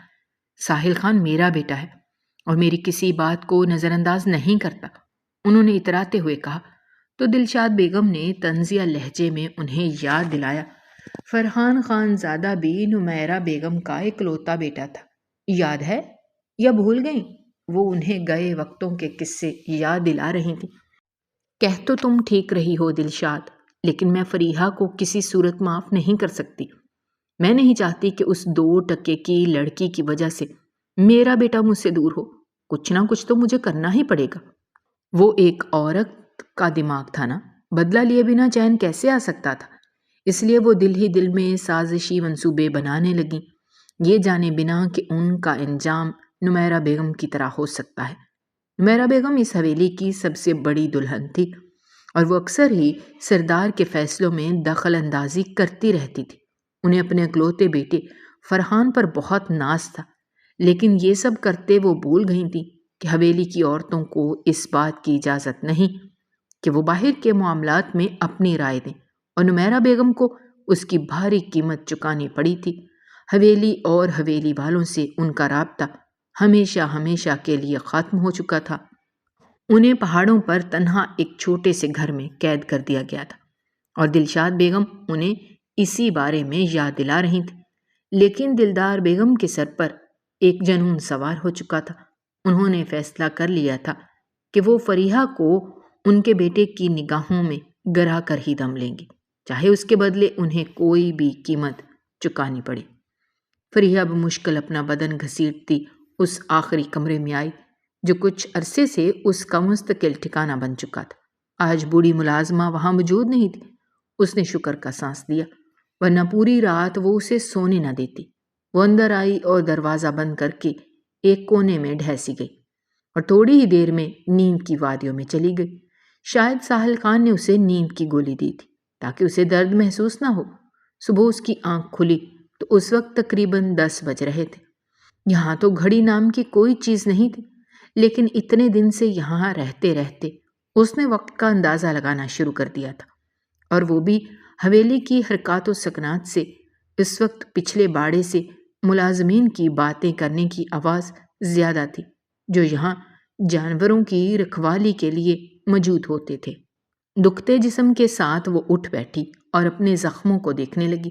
ساحل خان میرا بیٹا ہے اور میری کسی بات کو نظر انداز نہیں کرتا، انہوں نے اتراتے ہوئے کہا۔ تو دلشاد بیگم نے طنزیہ لہجے میں انہیں یاد دلایا، فرحان خان زادہ بھی نمیرہ بیگم کا اکلوتا بیٹا تھا، یاد ہے یا بھول گئیں؟ وہ انہیں گئے وقتوں کے قصے یاد دلا رہی تھیں۔ کہہ تو تم ٹھیک رہی ہو دلشاد، لیکن میں فریحہ کو کسی صورت معاف نہیں کر سکتی۔ میں نہیں چاہتی کہ اس 2 ٹکے کی لڑکی کی وجہ سے میرا بیٹا مجھ سے دور ہو۔ کچھ نہ کچھ تو مجھے کرنا ہی پڑے گا۔ وہ ایک عورت کا دماغ تھا نا، بدلہ لیے بنا چین کیسے آ سکتا تھا؟ اس لیے وہ دل ہی دل میں سازشی منصوبے بنانے لگیں، یہ جانے بنا کہ ان کا انجام نمیرہ بیگم کی طرح ہو سکتا ہے۔ نمیرہ بیگم اس حویلی کی سب سے بڑی دلہن تھی اور وہ اکثر ہی سردار کے فیصلوں میں دخل اندازی کرتی رہتی تھی۔ انہیں اپنے اکلوتے بیٹے فرحان پر بہت ناز تھا، لیکن یہ سب کرتے وہ بھول گئی تھیں کہ حویلی کی عورتوں کو اس بات کی اجازت نہیں کہ وہ باہر کے معاملات میں اپنی رائے دیں، اور نمیرہ بیگم کو اس کی بھاری قیمت چکانی پڑی تھی۔ حویلی اور حویلی والوں سے ان کا رابطہ ہمیشہ ہمیشہ کے لیے ختم ہو چکا تھا۔ انہیں پہاڑوں پر تنہا ایک چھوٹے سے گھر میں قید کر دیا گیا تھا، اور دلشاد بیگم انہیں اسی بارے میں یاد دلا رہی تھی۔ لیکن دلدار بیگم کے سر پر ایک جنون سوار ہو چکا تھا۔ انہوں نے فیصلہ کر لیا تھا کہ وہ فریحہ کو ان کے بیٹے کی نگاہوں میں گرا کر ہی دم لیں گے، چاہے اس کے بدلے انہیں کوئی بھی قیمت چکانی پڑے۔ فریحہ بمشکل اپنا بدن گھسیٹتی اس آخری کمرے میں آئی جو کچھ عرصے سے اس کا مستقل ٹھکانہ بن چکا تھا۔ آج بوڑھی ملازمہ وہاں موجود نہیں تھی۔ اس نے شکر کا سانس دیا، ورنہ پوری رات وہ اسے سونے نہ دیتی۔ وہ اندر آئی اور دروازہ بند کر کے ایک کونے میں ڈھیسی گئی اور تھوڑی ہی دیر میں نیند کی وادیوں میں چلی گئی۔ شاید ساحل خان نے اسے نیند کی گولی دی تھی تاکہ اسے درد محسوس نہ ہو۔ صبح اس کی آنکھ کھلی تو اس وقت تقریباً 10 بج رہے تھے۔ یہاں تو گھڑی نام کی کوئی چیز نہیں تھی، لیکن اتنے دن سے یہاں رہتے رہتے اس نے وقت کا اندازہ لگانا شروع کر دیا تھا، اور وہ بھی حویلی کی حرکات و سکنات سے۔ اس وقت پچھلے باڑے سے ملازمین کی باتیں کرنے کی آواز زیادہ تھی جو یہاں جانوروں کی رکھوالی کے لیے موجود ہوتے تھے۔ دکھتے جسم کے ساتھ وہ اٹھ بیٹھی اور اپنے زخموں کو دیکھنے لگی۔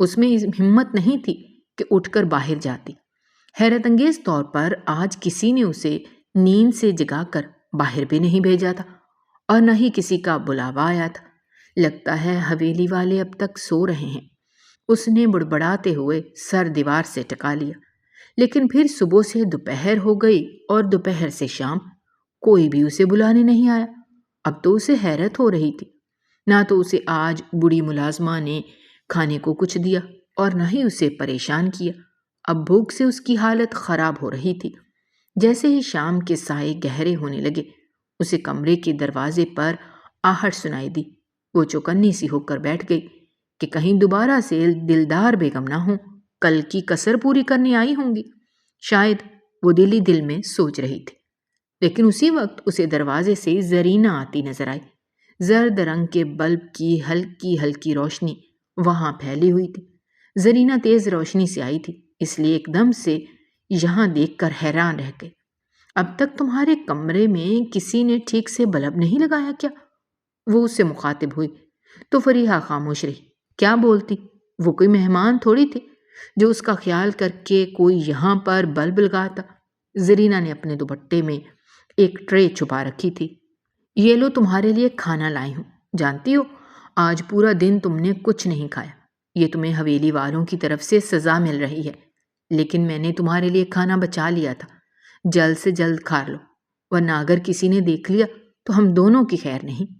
اس میں ہمت نہیں تھی کہ اٹھ کر باہر جاتی۔ حیرت انگیز طور پر آج کسی نے اسے نیند سے جگا کر باہر بھی نہیں بھیجا تھا، اور نہ ہی کسی کا بلاوا آیا تھا۔ لگتا ہے حویلی والے اب تک سو رہے ہیں، اس نے بڑبڑاتے ہوئے سر دیوار سے ٹکا لیا۔ لیکن پھر صبح سے دوپہر ہو گئی اور دوپہر سے شام، کوئی بھی اسے بلانے نہیں آیا۔ اب تو اسے حیرت ہو رہی تھی، نہ تو اسے آج بوڑھی ملازمہ نے کھانے کو کچھ دیا اور نہ ہی اسے پریشان کیا۔ اب بھوک سے اس کی حالت خراب ہو رہی تھی۔ جیسے ہی شام کے سائے گہرے ہونے لگے، اسے کمرے کے دروازے پر آہٹ سنائی دی۔ وہ چوکنی سی ہو کر بیٹھ گئی کہ کہیں دوبارہ سے دلدار بیگم نہ ہوں، کل کی کسر پوری کرنے آئی ہوں گی، شاید، وہ دل ہی دل میں سوچ رہی تھی۔ لیکن اسی وقت اسے دروازے سے زرینہ آتی نظر آئی۔ زرد رنگ کے بلب کی ہلکی ہلکی روشنی وہاں پھیلی ہوئی تھی۔ زرینہ تیز روشنی سے آئی تھی، اس لیے ایک دم سے یہاں دیکھ کر حیران رہ گئے۔ اب تک تمہارے کمرے میں کسی نے ٹھیک سے بلب نہیں لگایا کیا؟ وہ اس سے مخاطب ہوئی تو فریحہ خاموش رہی۔ کیا بولتی؟ وہ کوئی مہمان تھوڑی تھی جو اس کا خیال کر کے کوئی یہاں پر بلب لگاتا۔ زرینہ نے اپنے دوپٹے میں ایک ٹرے چھپا رکھی تھی۔ یہ لو، تمہارے لیے کھانا لائی ہوں۔ جانتی ہو، آج پورا دن تم نے کچھ نہیں کھایا۔ یہ تمہیں حویلی والوں کی طرف سے سزا مل رہی ہے، لیکن میں نے تمہارے لیے کھانا بچا لیا تھا۔ جلد سے جلد کھا لو، ورنہ اگر کسی نے دیکھ لیا تو ہم دونوں کی خیر نہیں۔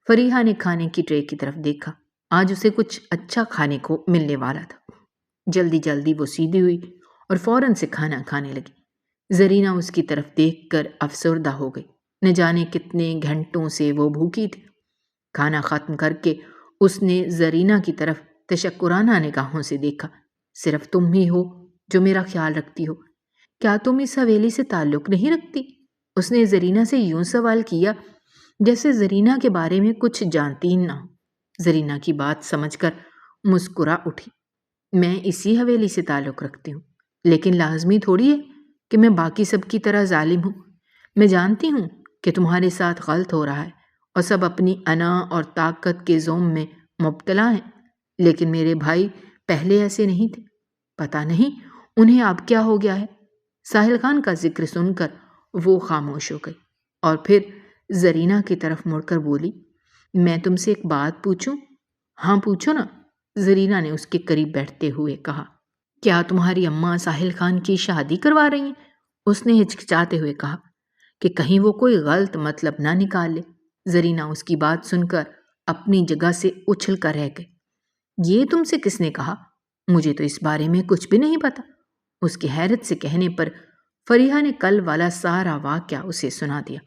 فریحہ نے کھانے کی ٹرے کی طرف دیکھا۔ آج اسے کچھ اچھا کھانے کو ملنے والا تھا۔ جلدی جلدی وہ سیدھی ہوئی اور فوراً سے کھانا کھانے لگی۔ زرینہ اس کی طرف دیکھ کر افسردہ ہو گئی۔ نہ جانے کتنے گھنٹوں سے وہ بھوکی تھی۔ کھانا ختم کر کے اس نے زرینہ کی طرف تشکرانہ نگاہوں سے دیکھا۔ صرف تم ہی ہو جو میرا خیال رکھتی ہو، کیا تم اس حویلی سے تعلق نہیں رکھتی؟ اس نے زرینہ سے یوں سوال کیا جیسے زرینہ کے بارے میں کچھ جانتی نہ ہو۔ زرینہ کی بات سمجھ کر مسکرا اٹھی۔ میں اسی حویلی سے تعلق رکھتی ہوں، لیکن لازمی تھوڑی ہے کہ میں باقی سب کی طرح ظالم ہوں۔ میں جانتی ہوں کہ تمہارے ساتھ غلط ہو رہا ہے اور سب اپنی انا اور طاقت کے زوم میں مبتلا ہیں، لیکن میرے بھائی پہلے ایسے نہیں تھے۔ پتہ نہیں انہیں اب کیا ہو گیا ہے۔ ساحل خان کا ذکر سن کر وہ خاموش ہو گئی اور پھر زرینہ کی طرف مڑ کر بولی، میں تم سے ایک بات پوچھوں؟ ہاں پوچھو نا، زرینہ نے اس کے قریب بیٹھتے ہوئے کہا۔ کیا تمہاری اماں ساحل خان کی شادی کروا رہی ہیں؟ اس نے ہچکچاتے ہوئے کہا کہ کہیں وہ کوئی غلط مطلب نہ نکال لے۔ زرینہ اس کی بات سن کر اپنی جگہ سے اچھل کر رہ گئی۔ یہ تم سے کس نے کہا؟ مجھے تو اس بارے میں کچھ بھی نہیں پتا۔ اس کے حیرت سے کہنے پر فریحہ نے کل والا سارا واقعہ اسے سنا دیا۔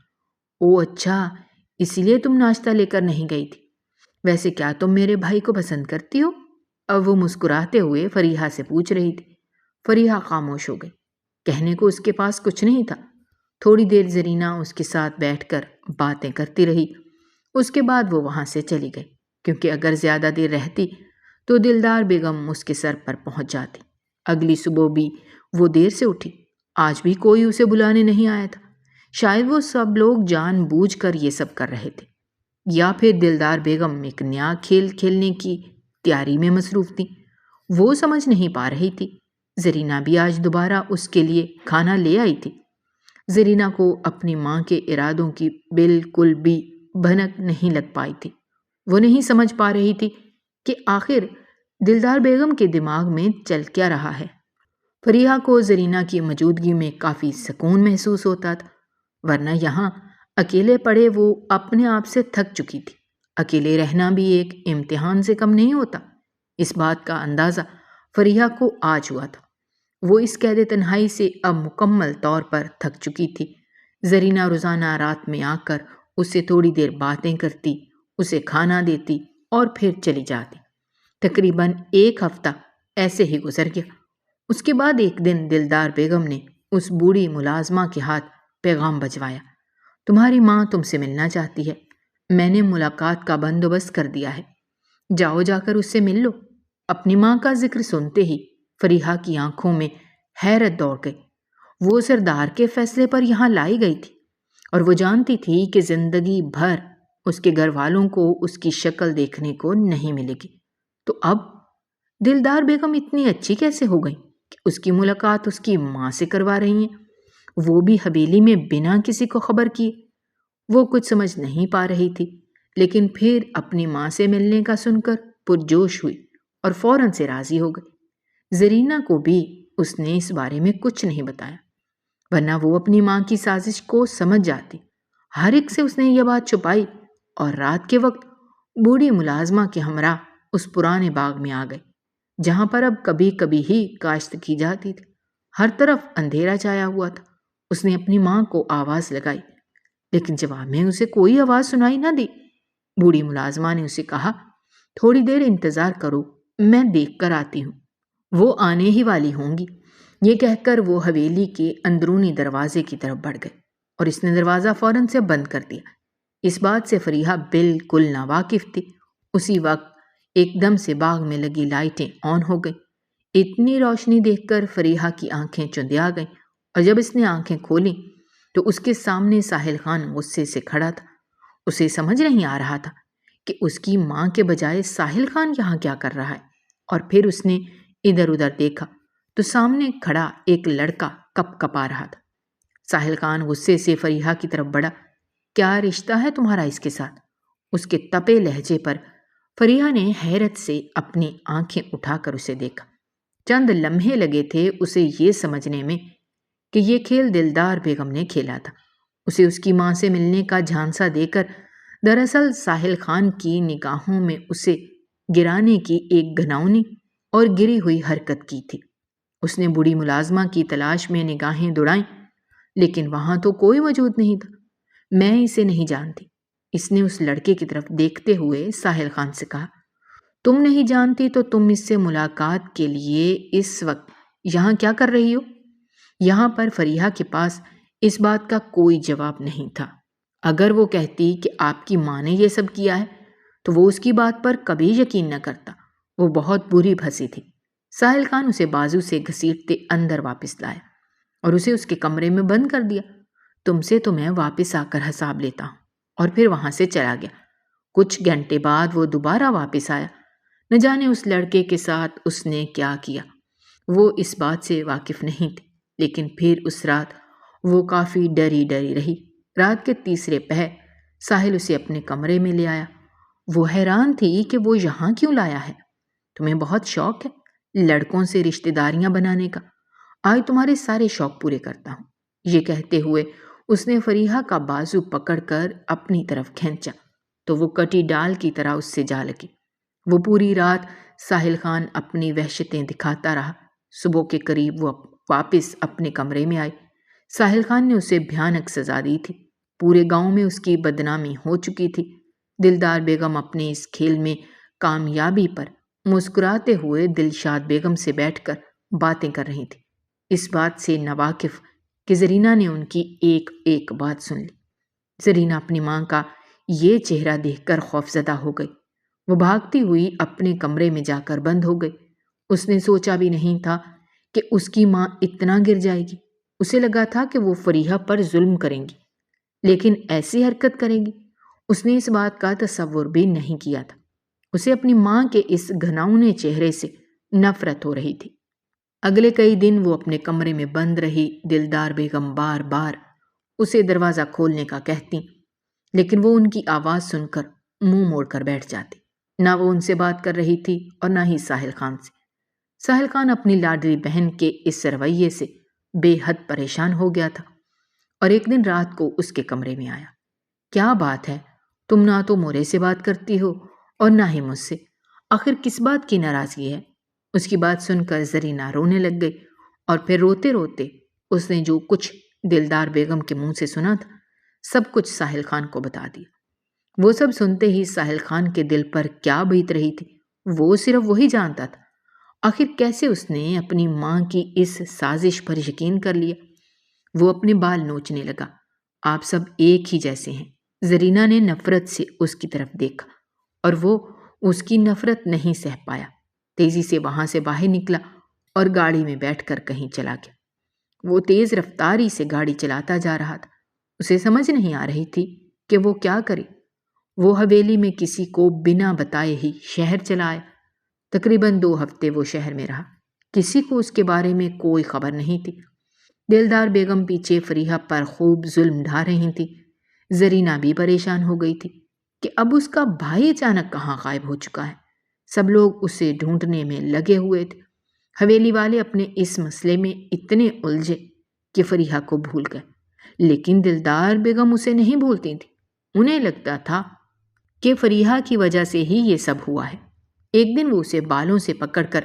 او اچھا، اسی لیے تم ناشتہ لے کر نہیں گئی تھی۔ ویسے کیا تم میرے بھائی کو پسند کرتی ہو؟ اب وہ مسکراتے ہوئے فریحہ سے پوچھ رہی تھی۔ فریحہ خاموش ہو گئی۔ کہنے کو اس کے پاس کچھ نہیں تھا۔ تھوڑی دیر زرینہ اس کے ساتھ بیٹھ کر باتیں کرتی رہی۔ اس کے بعد وہ وہاں سے چلی گئی، کیونکہ اگر زیادہ دیر رہتی تو دلدار بیگم اس کے سر پر پہنچ جاتی۔ اگلی صبح بھی وہ دیر سے اٹھی۔ آج بھی کوئی اسے بلانے نہیں آیا تھا۔ شاید وہ سب لوگ جان بوجھ کر یہ سب کر رہے تھے، یا پھر دلدار بیگم ایک نیا کھیل کھیلنے کی تیاری میں مصروف تھی۔ وہ سمجھ نہیں پا رہی تھی۔ زرینہ بھی آج دوبارہ اس کے لیے کھانا لے آئی تھی۔ زرینہ کو اپنی ماں کے ارادوں کی بالکل بھی بھنک نہیں لگ پائی تھی۔ وہ نہیں سمجھ پا رہی تھی کہ آخر دلدار بیگم کے دماغ میں چل کیا رہا ہے۔ فریحہ کو زرینہ کی موجودگی میں کافی سکون محسوس ہوتا تھا، ورنہ یہاں اکیلے پڑے وہ اپنے آپ سے تھک چکی تھی۔ اکیلے رہنا بھی ایک امتحان سے کم نہیں ہوتا۔ اس بات کا اندازہ فریحہ کو آج ہوا تھا۔ وہ اس قید تنہائی سے اب مکمل طور پر تھک چکی تھی۔ زرینہ روزانہ رات میں آ کر اس سے تھوڑی دیر باتیں کرتی، اسے کھانا دیتی اور پھر چلی جاتی۔ تقریباً ایک ہفتہ ایسے ہی گزر گیا۔ اس کے بعد ایک دن دلدار بیگم نے اس بوڑھی ملازمہ کے ہاتھ پیغام بھجوایا، تمہاری ماں تم سے ملنا چاہتی ہے۔ میں نے ملاقات کا بندوبست کر دیا ہے، جاؤ جا کر اس سے مل لو۔ اپنی ماں کا ذکر سنتے ہی فریحہ کی آنکھوں میں حیرت دوڑ گئی۔ وہ سردار کے فیصلے پر یہاں لائی گئی تھی اور وہ جانتی تھی کہ زندگی بھر اس کے گھر والوں کو اس کی شکل دیکھنے کو نہیں ملے گی۔ تو اب دلدار بیگم اتنی اچھی کیسے ہو گئی کہ اس کی ملاقات اس کی ماں سے کروا رہی ہیں، وہ بھی حویلی میں بنا کسی کو خبر کیے؟ وہ کچھ سمجھ نہیں پا رہی تھی، لیکن پھر اپنی ماں سے ملنے کا سن کر پرجوش ہوئی اور فوراً سے راضی ہو گئی۔ زرینہ کو بھی اس نے اس بارے میں کچھ نہیں بتایا، ورنہ وہ اپنی ماں کی سازش کو سمجھ جاتی۔ ہر ایک سے اس نے یہ بات چھپائی اور رات کے وقت بوڑھی ملازمہ کے ہمراہ اس پرانے باغ میں آ گئی، جہاں پر اب کبھی کبھی ہی کاشت کی جاتی تھی۔ ہر طرف اندھیرا چھایا ہوا تھا۔ اس نے اپنی ماں کو آواز لگائی، لیکن جواب میں اسے کوئی آواز سنائی نہ دی۔ بوڑھی ملازمہ نے اسے کہا، تھوڑی دیر انتظار کرو، میں دیکھ کر آتی ہوں، وہ آنے ہی والی ہوں گی۔ یہ کہہ کر وہ حویلی کے اندرونی دروازے کی طرف بڑھ گئے اور اس نے دروازہ فوراً سے بند کر دیا۔ اس بات سے فریحہ بالکل ناواقف تھی۔ اسی وقت ایک دم سے باغ میں لگی لائٹیں آن ہو گئیں۔ اتنی روشنی دیکھ کر فریحہ کی آنکھیں چندیا گئیں اور جب اس نے آنکھیں کھولیں تو اس کے سامنے ساحل خان غصے سے کھڑا تھا۔ اسے سمجھ نہیں آ رہا تھا کہ اس کی ماں کے بجائے ساحل خان یہاں کیا کر رہا ہے، اور پھر اس نے ادھر ادھر دیکھا تو سامنے کھڑا ایک لڑکا کپ کپا رہا تھا۔ ساحل خان غصے سے فریحہ کی طرف بڑھا، کیا رشتہ ہے تمہارا اس کے ساتھ؟ اس کے تپے لہجے پر فریحہ نے حیرت سے اپنی آنکھیں اٹھا کر اسے دیکھا۔ چند لمحے لگے تھے اسے یہ سمجھنے میں کہ یہ کھیل دلدار بیگم نے کھیلا تھا۔ اسے اس کی ماں سے ملنے کا جھانسا دے کر دراصل ساحل خان کی نگاہوں میں اسے گرانے کی ایک گھناؤنی اور گری ہوئی حرکت کی تھی۔ اس نے بوڑھی ملازمہ کی تلاش میں نگاہیں دوڑائیں، لیکن وہاں تو کوئی موجود نہیں تھا۔ میں اسے نہیں جانتی، اس نے اس لڑکے کی طرف دیکھتے ہوئے ساحل خان سے کہا۔ تم نہیں جانتی تو تم اس سے ملاقات کے لیے اس وقت یہاں کیا کر رہی ہو؟ یہاں پر فریحہ کے پاس اس بات کا کوئی جواب نہیں تھا۔ اگر وہ کہتی کہ آپ کی ماں نے یہ سب کیا ہے تو وہ اس کی بات پر کبھی یقین نہ کرتا۔ وہ بہت بری پھنسی تھی۔ ساحل خان اسے بازو سے گھسیٹتے اندر واپس لایا اور اسے اس کے کمرے میں بند کر دیا۔ تم سے تو میں واپس آ کر حساب لیتا ہوں، اور پھر وہاں سے چلا گیا۔ کچھ گھنٹے بعد وہ دوبارہ واپس آیا۔ نہ جانے اس لڑکے کے ساتھ اس نے کیا کیا، وہ اس بات سے واقف نہیں تھی، لیکن پھر اس رات وہ کافی ڈری ڈری رہی۔ رات کے تیسرے پہر ساحل اسے اپنے کمرے میں لے آیا۔ وہ حیران تھی کہ وہ یہاں کیوں لایا ہے۔ تمہیں بہت شوق ہے لڑکوں سے رشتہ داریاں بنانے کا، آج تمہارے سارے شوق پورے کرتا ہوں۔ یہ کہتے ہوئے اس نے فریحہ کا بازو پکڑ کر اپنی طرف کھینچا تو وہ کٹی ڈال کی طرح اس سے جا لگی۔ وہ پوری رات ساحل خان اپنی وحشتیں دکھاتا رہا۔ صبح کے قریب وہ واپس اپنے کمرے میں آئی۔ ساحل خان نے اسے بھیانک سزا دی تھی۔ پورے گاؤں میں اس کی بدنامی ہو چکی تھی۔ دلدار بیگم اپنے اس کھیل میں کامیابی پر مسکراتے ہوئے دلشاد بیگم سے بیٹھ کر باتیں کر رہی تھی، اس بات سے ناواقف کہ زرینہ نے ان کی ایک ایک بات سن لی۔ زرینہ اپنی ماں کا یہ چہرہ دیکھ کر خوفزدہ ہو گئی۔ وہ بھاگتی ہوئی اپنے کمرے میں جا کر بند ہو گئی۔ اس نے سوچا بھی نہیں تھا کہ اس کی ماں اتنا گر جائے گی۔ اسے لگا تھا کہ وہ فریحہ پر ظلم کریں گی، لیکن ایسی حرکت کرے گی اس نے اس بات کا تصور بھی نہیں کیا تھا۔ اسے اپنی ماں کے اس گھناؤنے چہرے سے نفرت ہو رہی تھی۔ اگلے کئی دن وہ اپنے کمرے میں بند رہی۔ دلدار بیگم بار بار اسے دروازہ کھولنے کا کہتی، لیکن وہ ان کی آواز سن کر منہ موڑ کر بیٹھ جاتی۔ نہ وہ ان سے بات کر رہی تھی اور نہ ہی ساحل خان سے۔ ساحل خان اپنی لاڈلی بہن کے اس رویے سے بے حد پریشان ہو گیا تھا، اور ایک دن رات کو اس کے کمرے میں آیا۔ کیا بات ہے، تم نہ تو مورے سے بات کرتی ہو اور نہ ہی مجھ سے، آخر کس بات کی ناراضگی ہے؟ اس کی بات سن کر زرینہ رونے لگ گئی، اور پھر روتے روتے اس نے جو کچھ دلدار بیگم کے منہ سے سنا تھا سب کچھ ساحل خان کو بتا دیا۔ وہ سب سنتے ہی ساحل خان کے دل پر کیا بیت رہی تھی وہ صرف وہی جانتا تھا۔ آخر کیسے اس نے اپنی ماں کی اس سازش پر یقین کر لیا؟ وہ اپنے بال نوچنے لگا۔ آپ سب ایک ہی جیسے ہیں۔ زرینہ نے نفرت سے اس کی طرف دیکھا اور وہ اس کی نفرت نہیں سہ پایا۔ تیزی سے وہاں سے باہر نکلا اور گاڑی میں بیٹھ کر کہیں چلا گیا۔ وہ تیز رفتاری سے گاڑی چلاتا جا رہا تھا۔ اسے سمجھ نہیں آ رہی تھی کہ وہ کیا کرے۔ وہ حویلی میں کسی کو بنا بتائے ہی شہر چلا آیا۔ تقریباً 2 ہفتے وہ شہر میں رہا۔ کسی کو اس کے بارے میں کوئی خبر نہیں تھی۔ دلدار بیگم پیچھے فریحہ پر خوب ظلم ڈھا رہی تھی۔ زرینہ بھی پریشان ہو گئی تھی کہ اب اس کا بھائی اچانک کہاں غائب ہو چکا ہے۔ سب لوگ اسے ڈھونڈنے میں لگے ہوئے تھے۔ حویلی والے اپنے اس مسئلے میں اتنے الجھے کہ فریحہ کو بھول گئے، لیکن دلدار بیگم اسے نہیں بھولتی تھی۔ انہیں لگتا تھا کہ فریحہ کی وجہ سے ہی یہ سب ہوا ہے۔ ایک دن وہ اسے بالوں سے پکڑ کر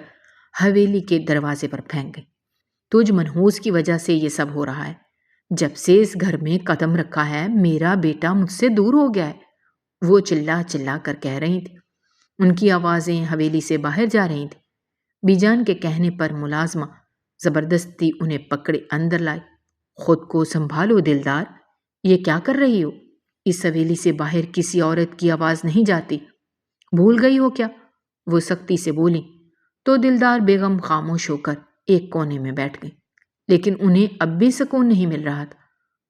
حویلی کے دروازے پر پھینک گئی۔ تجھ منحوس کی وجہ سے یہ سب ہو رہا ہے۔ جب سے اس گھر میں قدم رکھا ہے میرا بیٹا مجھ سے دور ہو گیا ہے، وہ چلا چلا کر کہہ رہی تھی۔ ان کی آوازیں حویلی سے باہر جا رہی تھیں۔ بیجان کے کہنے پر ملازمہ زبردستی انہیں پکڑے اندر لائی۔ خود کو سنبھالو دلدار، یہ کیا کر رہی ہو؟ اس حویلی سے باہر کسی عورت کی آواز نہیں جاتی، بھول گئی ہو کیا؟ وہ سختی سے بولی تو دلدار بیگم خاموش ہو کر ایک کونے میں بیٹھ گئی، لیکن انہیں اب بھی سکون نہیں مل رہا تھا۔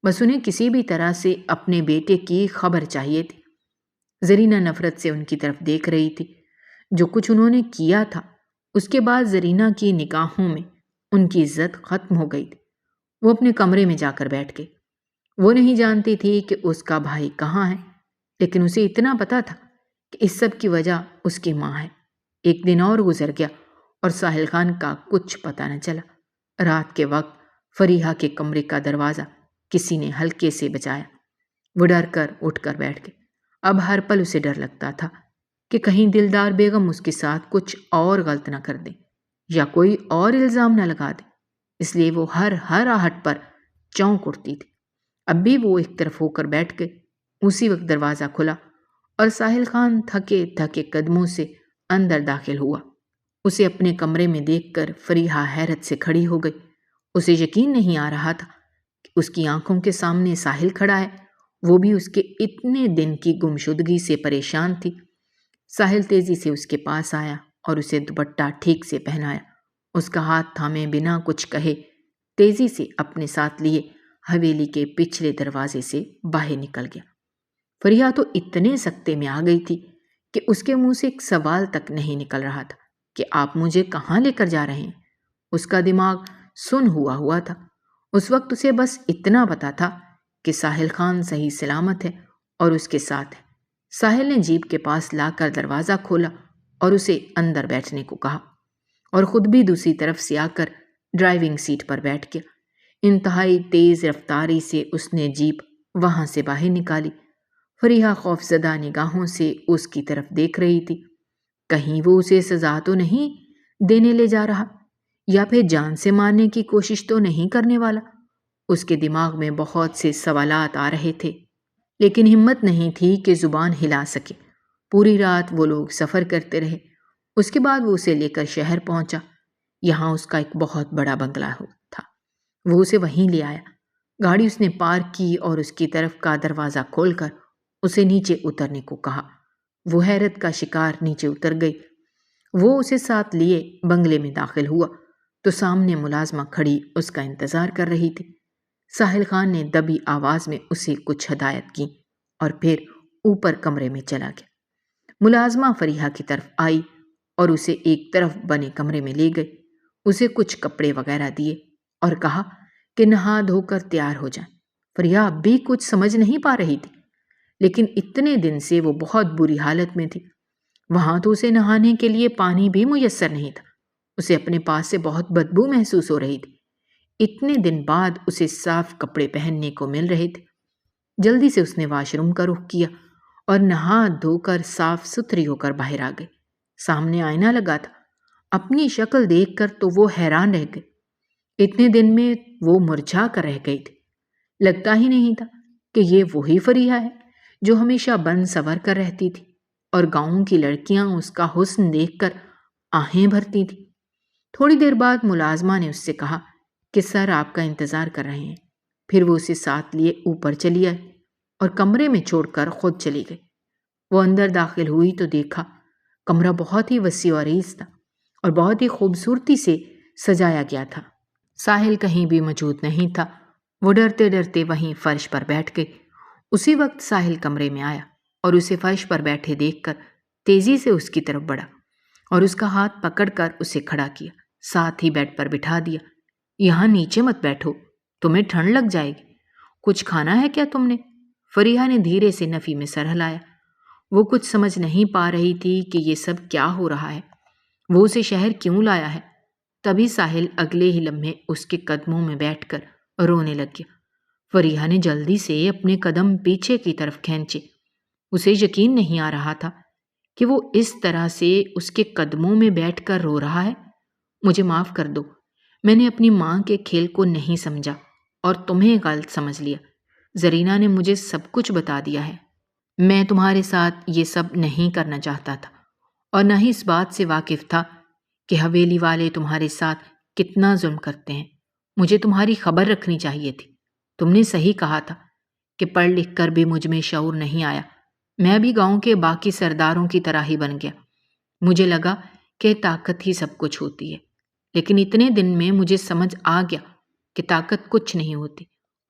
بس انہیں کسی بھی طرح سے اپنے بیٹے کی خبر چاہیے تھی۔ زرینہ نفرت سے ان کی طرف دیکھ رہی تھی۔ جو کچھ انہوں نے کیا تھا اس کے بعد زرینہ کی نگاہوں میں ان کی عزت ختم ہو گئی تھی۔ وہ اپنے کمرے میں جا کر بیٹھ گئی۔ وہ نہیں جانتی تھی کہ اس کا بھائی کہاں ہے، لیکن اسے اتنا پتا تھا کہ اس سب کی وجہ اس کی ماں ہے۔ ایک دن اور گزر گیا اور ساحل خان کا کچھ پتہ نہ چلا۔ رات کے وقت فریحہ کے کمرے کا دروازہ کسی نے ہلکے سے بجایا۔ وہ ڈر کر اٹھ کر بیٹھ گئی۔ اب ہر پل اسے ڈر لگتا تھا کہ کہیں دلدار بیگم اس کے ساتھ کچھ اور غلط نہ کر دیں یا کوئی اور الزام نہ لگا دیں، اس لیے وہ ہر آہٹ پر چونک اٹھتی تھی۔ اب بھی وہ ایک طرف ہو کر بیٹھ گئی۔ اسی وقت دروازہ کھلا اور ساحل خان تھکے تھکے قدموں سے اندر داخل ہوا۔ اسے اپنے کمرے میں دیکھ کر فریحہ حیرت سے کھڑی ہو گئی۔ اسے یقین نہیں آ رہا تھا کہ اس کی آنکھوں کے سامنے ساحل کھڑا ہے، وہ بھی اس کے اتنے دن کی گمشدگی سے پریشان تھی۔ ساحل تیزی سے اس کے پاس آیا اور اسے دوپٹہ ٹھیک سے پہنایا۔ اس کا ہاتھ تھامے بنا کچھ کہے تیزی سے اپنے ساتھ لیے حویلی کے پچھلے دروازے سے باہر نکل گیا۔ فریحہ تو اتنے سکتے میں آ گئی تھی کہ اس کے منہ سے ایک سوال تک نہیں نکل رہا تھا کہ آپ مجھے کہاں لے کر جا رہے ہیں۔ اس کا دماغ سن ہوا تھا۔ اس وقت اسے بس اتنا پتا تھا کہ ساحل خان صحیح سلامت ہے اور اس کے ساتھ ہے۔ ساحل نے جیپ کے پاس لا کر دروازہ کھولا اور اسے اندر بیٹھنے کو کہا، اور خود بھی دوسری طرف سے آ کر ڈرائیونگ سیٹ پر بیٹھ گیا۔ انتہائی تیز رفتاری سے اس نے جیپ وہاں سے باہر نکالی۔ فریحہ خوف زدہ نگاہوں سے اس کی طرف دیکھ رہی تھی۔ کہیں وہ اسے سزا تو نہیں دینے لے جا رہا، یا پھر جان سے مارنے کی کوشش تو نہیں کرنے والا؟ اس کے دماغ میں بہت سے سوالات آ رہے تھے، لیکن ہمت نہیں تھی کہ زبان ہلا سکے۔ پوری رات وہ لوگ سفر کرتے رہے۔ اس کے بعد وہ اسے لے کر شہر پہنچا۔ یہاں اس کا ایک بہت بڑا بنگلہ تھا، وہ اسے وہیں لے آیا۔ گاڑی اس نے پارک کی اور اس کی طرف کا دروازہ کھول کر اسے نیچے اترنے کو کہا۔ وہ حیرت کا شکار نیچے اتر گئی۔ وہ اسے ساتھ لیے بنگلے میں داخل ہوا تو سامنے ملازمہ کھڑی اس کا انتظار کر رہی تھی۔ ساحل خان نے دبی آواز میں اسے کچھ ہدایت کی اور پھر اوپر کمرے میں چلا گیا۔ ملازمہ فریحہ کی طرف آئی اور اسے ایک طرف بنے کمرے میں لے گئی۔ اسے کچھ کپڑے وغیرہ دیے اور کہا کہ نہا دھو کر تیار ہو جائیں۔ فریحہ اب بھی کچھ سمجھ نہیں پا رہی تھی، لیکن اتنے دن سے وہ بہت بری حالت میں تھی۔ وہاں تو اسے نہانے کے لیے پانی بھی میسر نہیں تھا۔ اسے اپنے پاس سے بہت بدبو محسوس ہو رہی تھی۔ اتنے دن بعد اسے صاف کپڑے پہننے کو مل رہے تھے۔ جلدی سے اس نے واش روم کا رخ کیا اور نہا دھو کر صاف ستھری ہو کر باہر آ گئی۔ سامنے آئینہ لگا تھا۔ اپنی شکل دیکھ کر تو وہ حیران رہ گئی۔ اتنے دن میں وہ مرجھا کر رہ گئی تھی۔ لگتا ہی نہیں تھا کہ یہ وہی فریحہ ہے جو ہمیشہ بن سنور کر رہتی تھی، اور گاؤں کی لڑکیاں اس کا حسن دیکھ کر آہیں بھرتی تھی۔ تھوڑی دیر بعد ملازمہ نے اس سے کہا کہ سر آپ کا انتظار کر رہے ہیں۔ پھر وہ اسے ساتھ لیے اوپر چلی آئی اور کمرے میں چھوڑ کر خود چلی گئی۔ وہ اندر داخل ہوئی تو دیکھا کمرہ بہت ہی وسیع و عریض تھا اور بہت ہی خوبصورتی سے سجایا گیا تھا۔ ساحل کہیں بھی موجود نہیں تھا۔ وہ ڈرتے ڈرتے وہیں فرش پر بیٹھ گئی۔ اسی وقت ساحل کمرے میں آیا اور اسے فرش پر بیٹھے دیکھ کر تیزی سے اس کی طرف بڑھا اور اس کا ہاتھ پکڑ کر اسے کھڑا کیا، ساتھ ہی بیڈ پر بٹھا دیا۔ یہاں نیچے مت بیٹھو، تمہیں ٹھنڈ لگ جائے گی۔ کچھ کھانا ہے کیا تم نے؟ فریحہ نے دھیرے سے نفی میں سر ہلایا۔ وہ کچھ سمجھ نہیں پا رہی تھی کہ یہ سب کیا ہو رہا ہے، وہ اسے شہر کیوں لایا ہے۔ تبھی ساحل اگلے ہی لمحے اس کے قدموں میں بیٹھ کر رونے لگ گیا۔ فریحہ نے جلدی سے اپنے قدم پیچھے کی طرف کھینچے۔ اسے یقین نہیں آ رہا تھا کہ وہ اس طرح سے اس کے قدموں میں بیٹھ کر رو رہا ہے۔ مجھے معاف کر دو، میں نے اپنی ماں کے کھیل کو نہیں سمجھا اور تمہیں غلط سمجھ لیا۔ زرینہ نے مجھے سب کچھ بتا دیا ہے۔ میں تمہارے ساتھ یہ سب نہیں کرنا چاہتا تھا، اور نہ ہی اس بات سے واقف تھا کہ حویلی والے تمہارے ساتھ کتنا ظلم کرتے ہیں۔ مجھے تمہاری خبر رکھنی چاہیے تھی۔ تم نے صحیح کہا تھا کہ پڑھ لکھ کر بھی مجھ میں شعور نہیں آیا۔ میں بھی گاؤں کے باقی سرداروں کی طرح ہی بن گیا۔ مجھے لگا کہ طاقت ہی سب کچھ ہوتی ہے، لیکن اتنے دن میں مجھے سمجھ آ گیا کہ طاقت کچھ نہیں ہوتی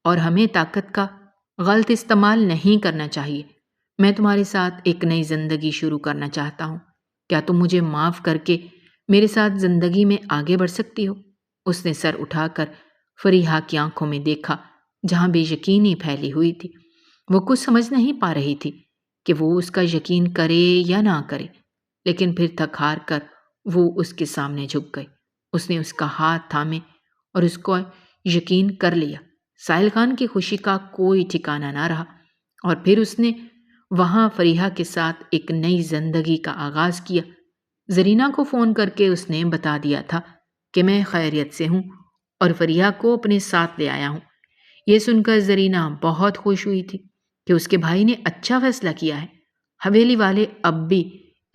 اور ہمیں طاقت کا غلط استعمال نہیں کرنا چاہیے۔ میں تمہارے ساتھ ایک نئی زندگی شروع کرنا چاہتا ہوں۔ کیا تم مجھے معاف کر کے میرے ساتھ زندگی میں آگے بڑھ سکتی ہو؟ اس نے سر اٹھا کر فریحہ کی آنکھوں میں دیکھا جہاں بے یقینی پھیلی ہوئی تھی۔ وہ کچھ سمجھ نہیں پا رہی تھی کہ وہ اس کا یقین کرے یا نہ کرے، لیکن پھر تھک ہار کر وہ اس کے سامنے جھک گئی۔ اس نے اس کا ہاتھ تھامے اور اس کو یقین کر لیا۔ ساحل خان کی خوشی کا کوئی ٹھکانہ نہ رہا، اور پھر اس نے وہاں فریحہ کے ساتھ ایک نئی زندگی کا آغاز کیا۔ زرینہ کو فون کر کے اس نے بتا دیا تھا کہ میں خیریت سے ہوں اور فریحہ کو اپنے ساتھ لے آیا ہوں۔ یہ سن کر زرینہ بہت خوش ہوئی تھی کہ اس کے بھائی نے اچھا فیصلہ کیا ہے۔ حویلی والے اب بھی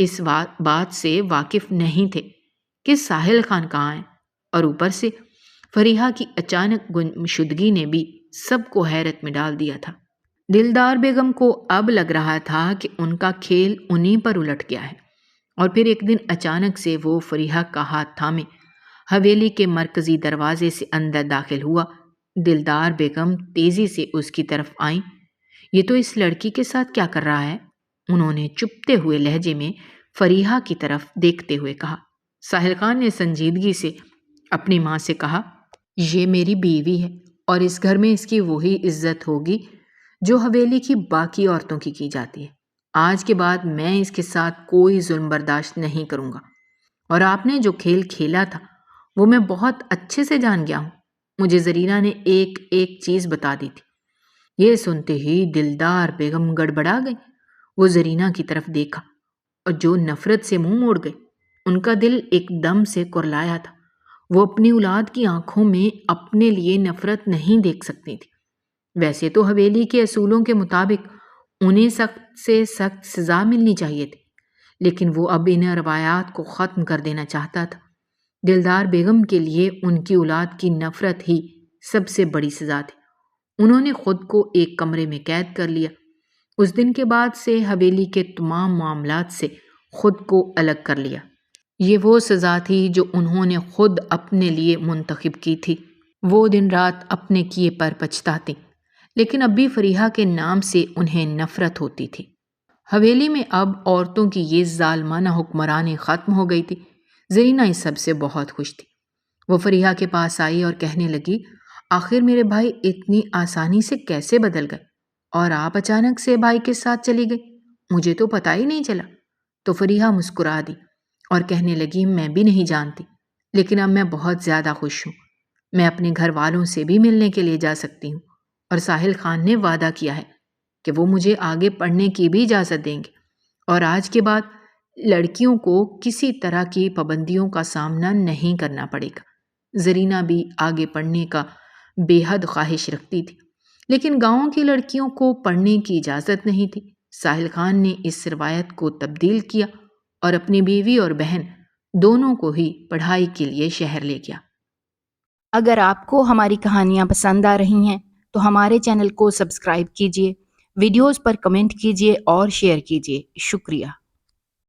اس بات سے واقف نہیں تھے کہ ساحل خان کہاں ہیں، اور اوپر سے فریحہ کی اچانک گمشدگی نے بھی سب کو حیرت میں ڈال دیا تھا۔ دلدار بیگم کو اب لگ رہا تھا کہ ان کا کھیل انہی پر الٹ گیا ہے، اور پھر ایک دن اچانک سے وہ فریحہ کا ہاتھ تھامے حویلی کے مرکزی دروازے سے اندر داخل ہوا۔ دلدار بیگم تیزی سے اس کی طرف آئیں۔ یہ تو اس لڑکی کے ساتھ کیا کر رہا ہے؟ انہوں نے چپتے ہوئے لہجے میں فریحہ کی طرف دیکھتے ہوئے کہا۔ ساحل خان نے سنجیدگی سے اپنی ماں سے کہا، یہ میری بیوی ہے اور اس گھر میں اس کی وہی عزت ہوگی جو حویلی کی باقی عورتوں کی جاتی ہے۔ آج کے بعد میں اس کے ساتھ کوئی ظلم برداشت نہیں کروں گا، اور آپ نے جو کھیل کھیلا تھا وہ میں بہت اچھے سے جان گیا ہوں۔ مجھے زرینہ نے ایک ایک چیز بتا دی تھی۔ یہ سنتے ہی دلدار بیگم گڑبڑا گئی۔ وہ زرینہ کی طرف دیکھا اور جو نفرت سے منہ موڑ گئی۔ ان کا دل ایک دم سے کرلایا تھا۔ وہ اپنی اولاد کی آنکھوں میں اپنے لیے نفرت نہیں دیکھ سکتی تھی۔ ویسے تو حویلی کے اصولوں کے مطابق انہیں سخت سے سخت سزا ملنی چاہیے تھی، لیکن وہ اب ان روایات کو ختم کر دینا چاہتا تھا۔ دلدار بیگم کے لیے ان کی اولاد کی نفرت ہی سب سے بڑی سزا تھی۔ انہوں نے خود کو ایک کمرے میں قید کر لیا۔ اس دن کے بعد سے حویلی کے تمام معاملات سے خود کو الگ کر لیا۔ یہ وہ سزا تھی جو انہوں نے خود اپنے لیے منتخب کی تھی۔ وہ دن رات اپنے کیے پر پچھتاتی، لیکن اب بھی فریحہ کے نام سے انہیں نفرت ہوتی تھی۔ حویلی میں اب عورتوں کی یہ ظالمانہ حکمرانی ختم ہو گئی تھی۔ زرینہ اس سب سے بہت خوش تھی۔ وہ فریحہ کے پاس آئی اور کہنے لگی، آخر میرے بھائی اتنی آسانی سے کیسے بدل گئے، اور آپ اچانک سے بھائی کے ساتھ چلی گئی؟ مجھے تو پتہ ہی نہیں چلا۔ تو فریحہ مسکرا دی اور کہنے لگی، میں بھی نہیں جانتی، لیکن اب میں بہت زیادہ خوش ہوں۔ میں اپنے گھر والوں سے بھی ملنے کے لیے جا سکتی ہوں، اور ساحل خان نے وعدہ کیا ہے کہ وہ مجھے آگے پڑھنے کی بھی اجازت دیں گے، اور آج کے بعد لڑکیوں کو کسی طرح کی پابندیوں کا سامنا نہیں کرنا پڑے گا۔ زرینہ بھی آگے پڑھنے کا بے حد خواہش رکھتی تھی، لیکن گاؤں کی لڑکیوں کو پڑھنے کی اجازت نہیں تھی۔ ساحل خان نے اس روایت کو تبدیل کیا اور اپنی بیوی اور بہن دونوں کو ہی پڑھائی کے لیے شہر لے گیا۔ اگر آپ کو ہماری کہانیاں پسند آ رہی ہیں تو ہمارے چینل کو سبسکرائب کیجیے، ویڈیوز پر کمنٹ کیجیے اور شیئر کیجیے۔ شکریہ۔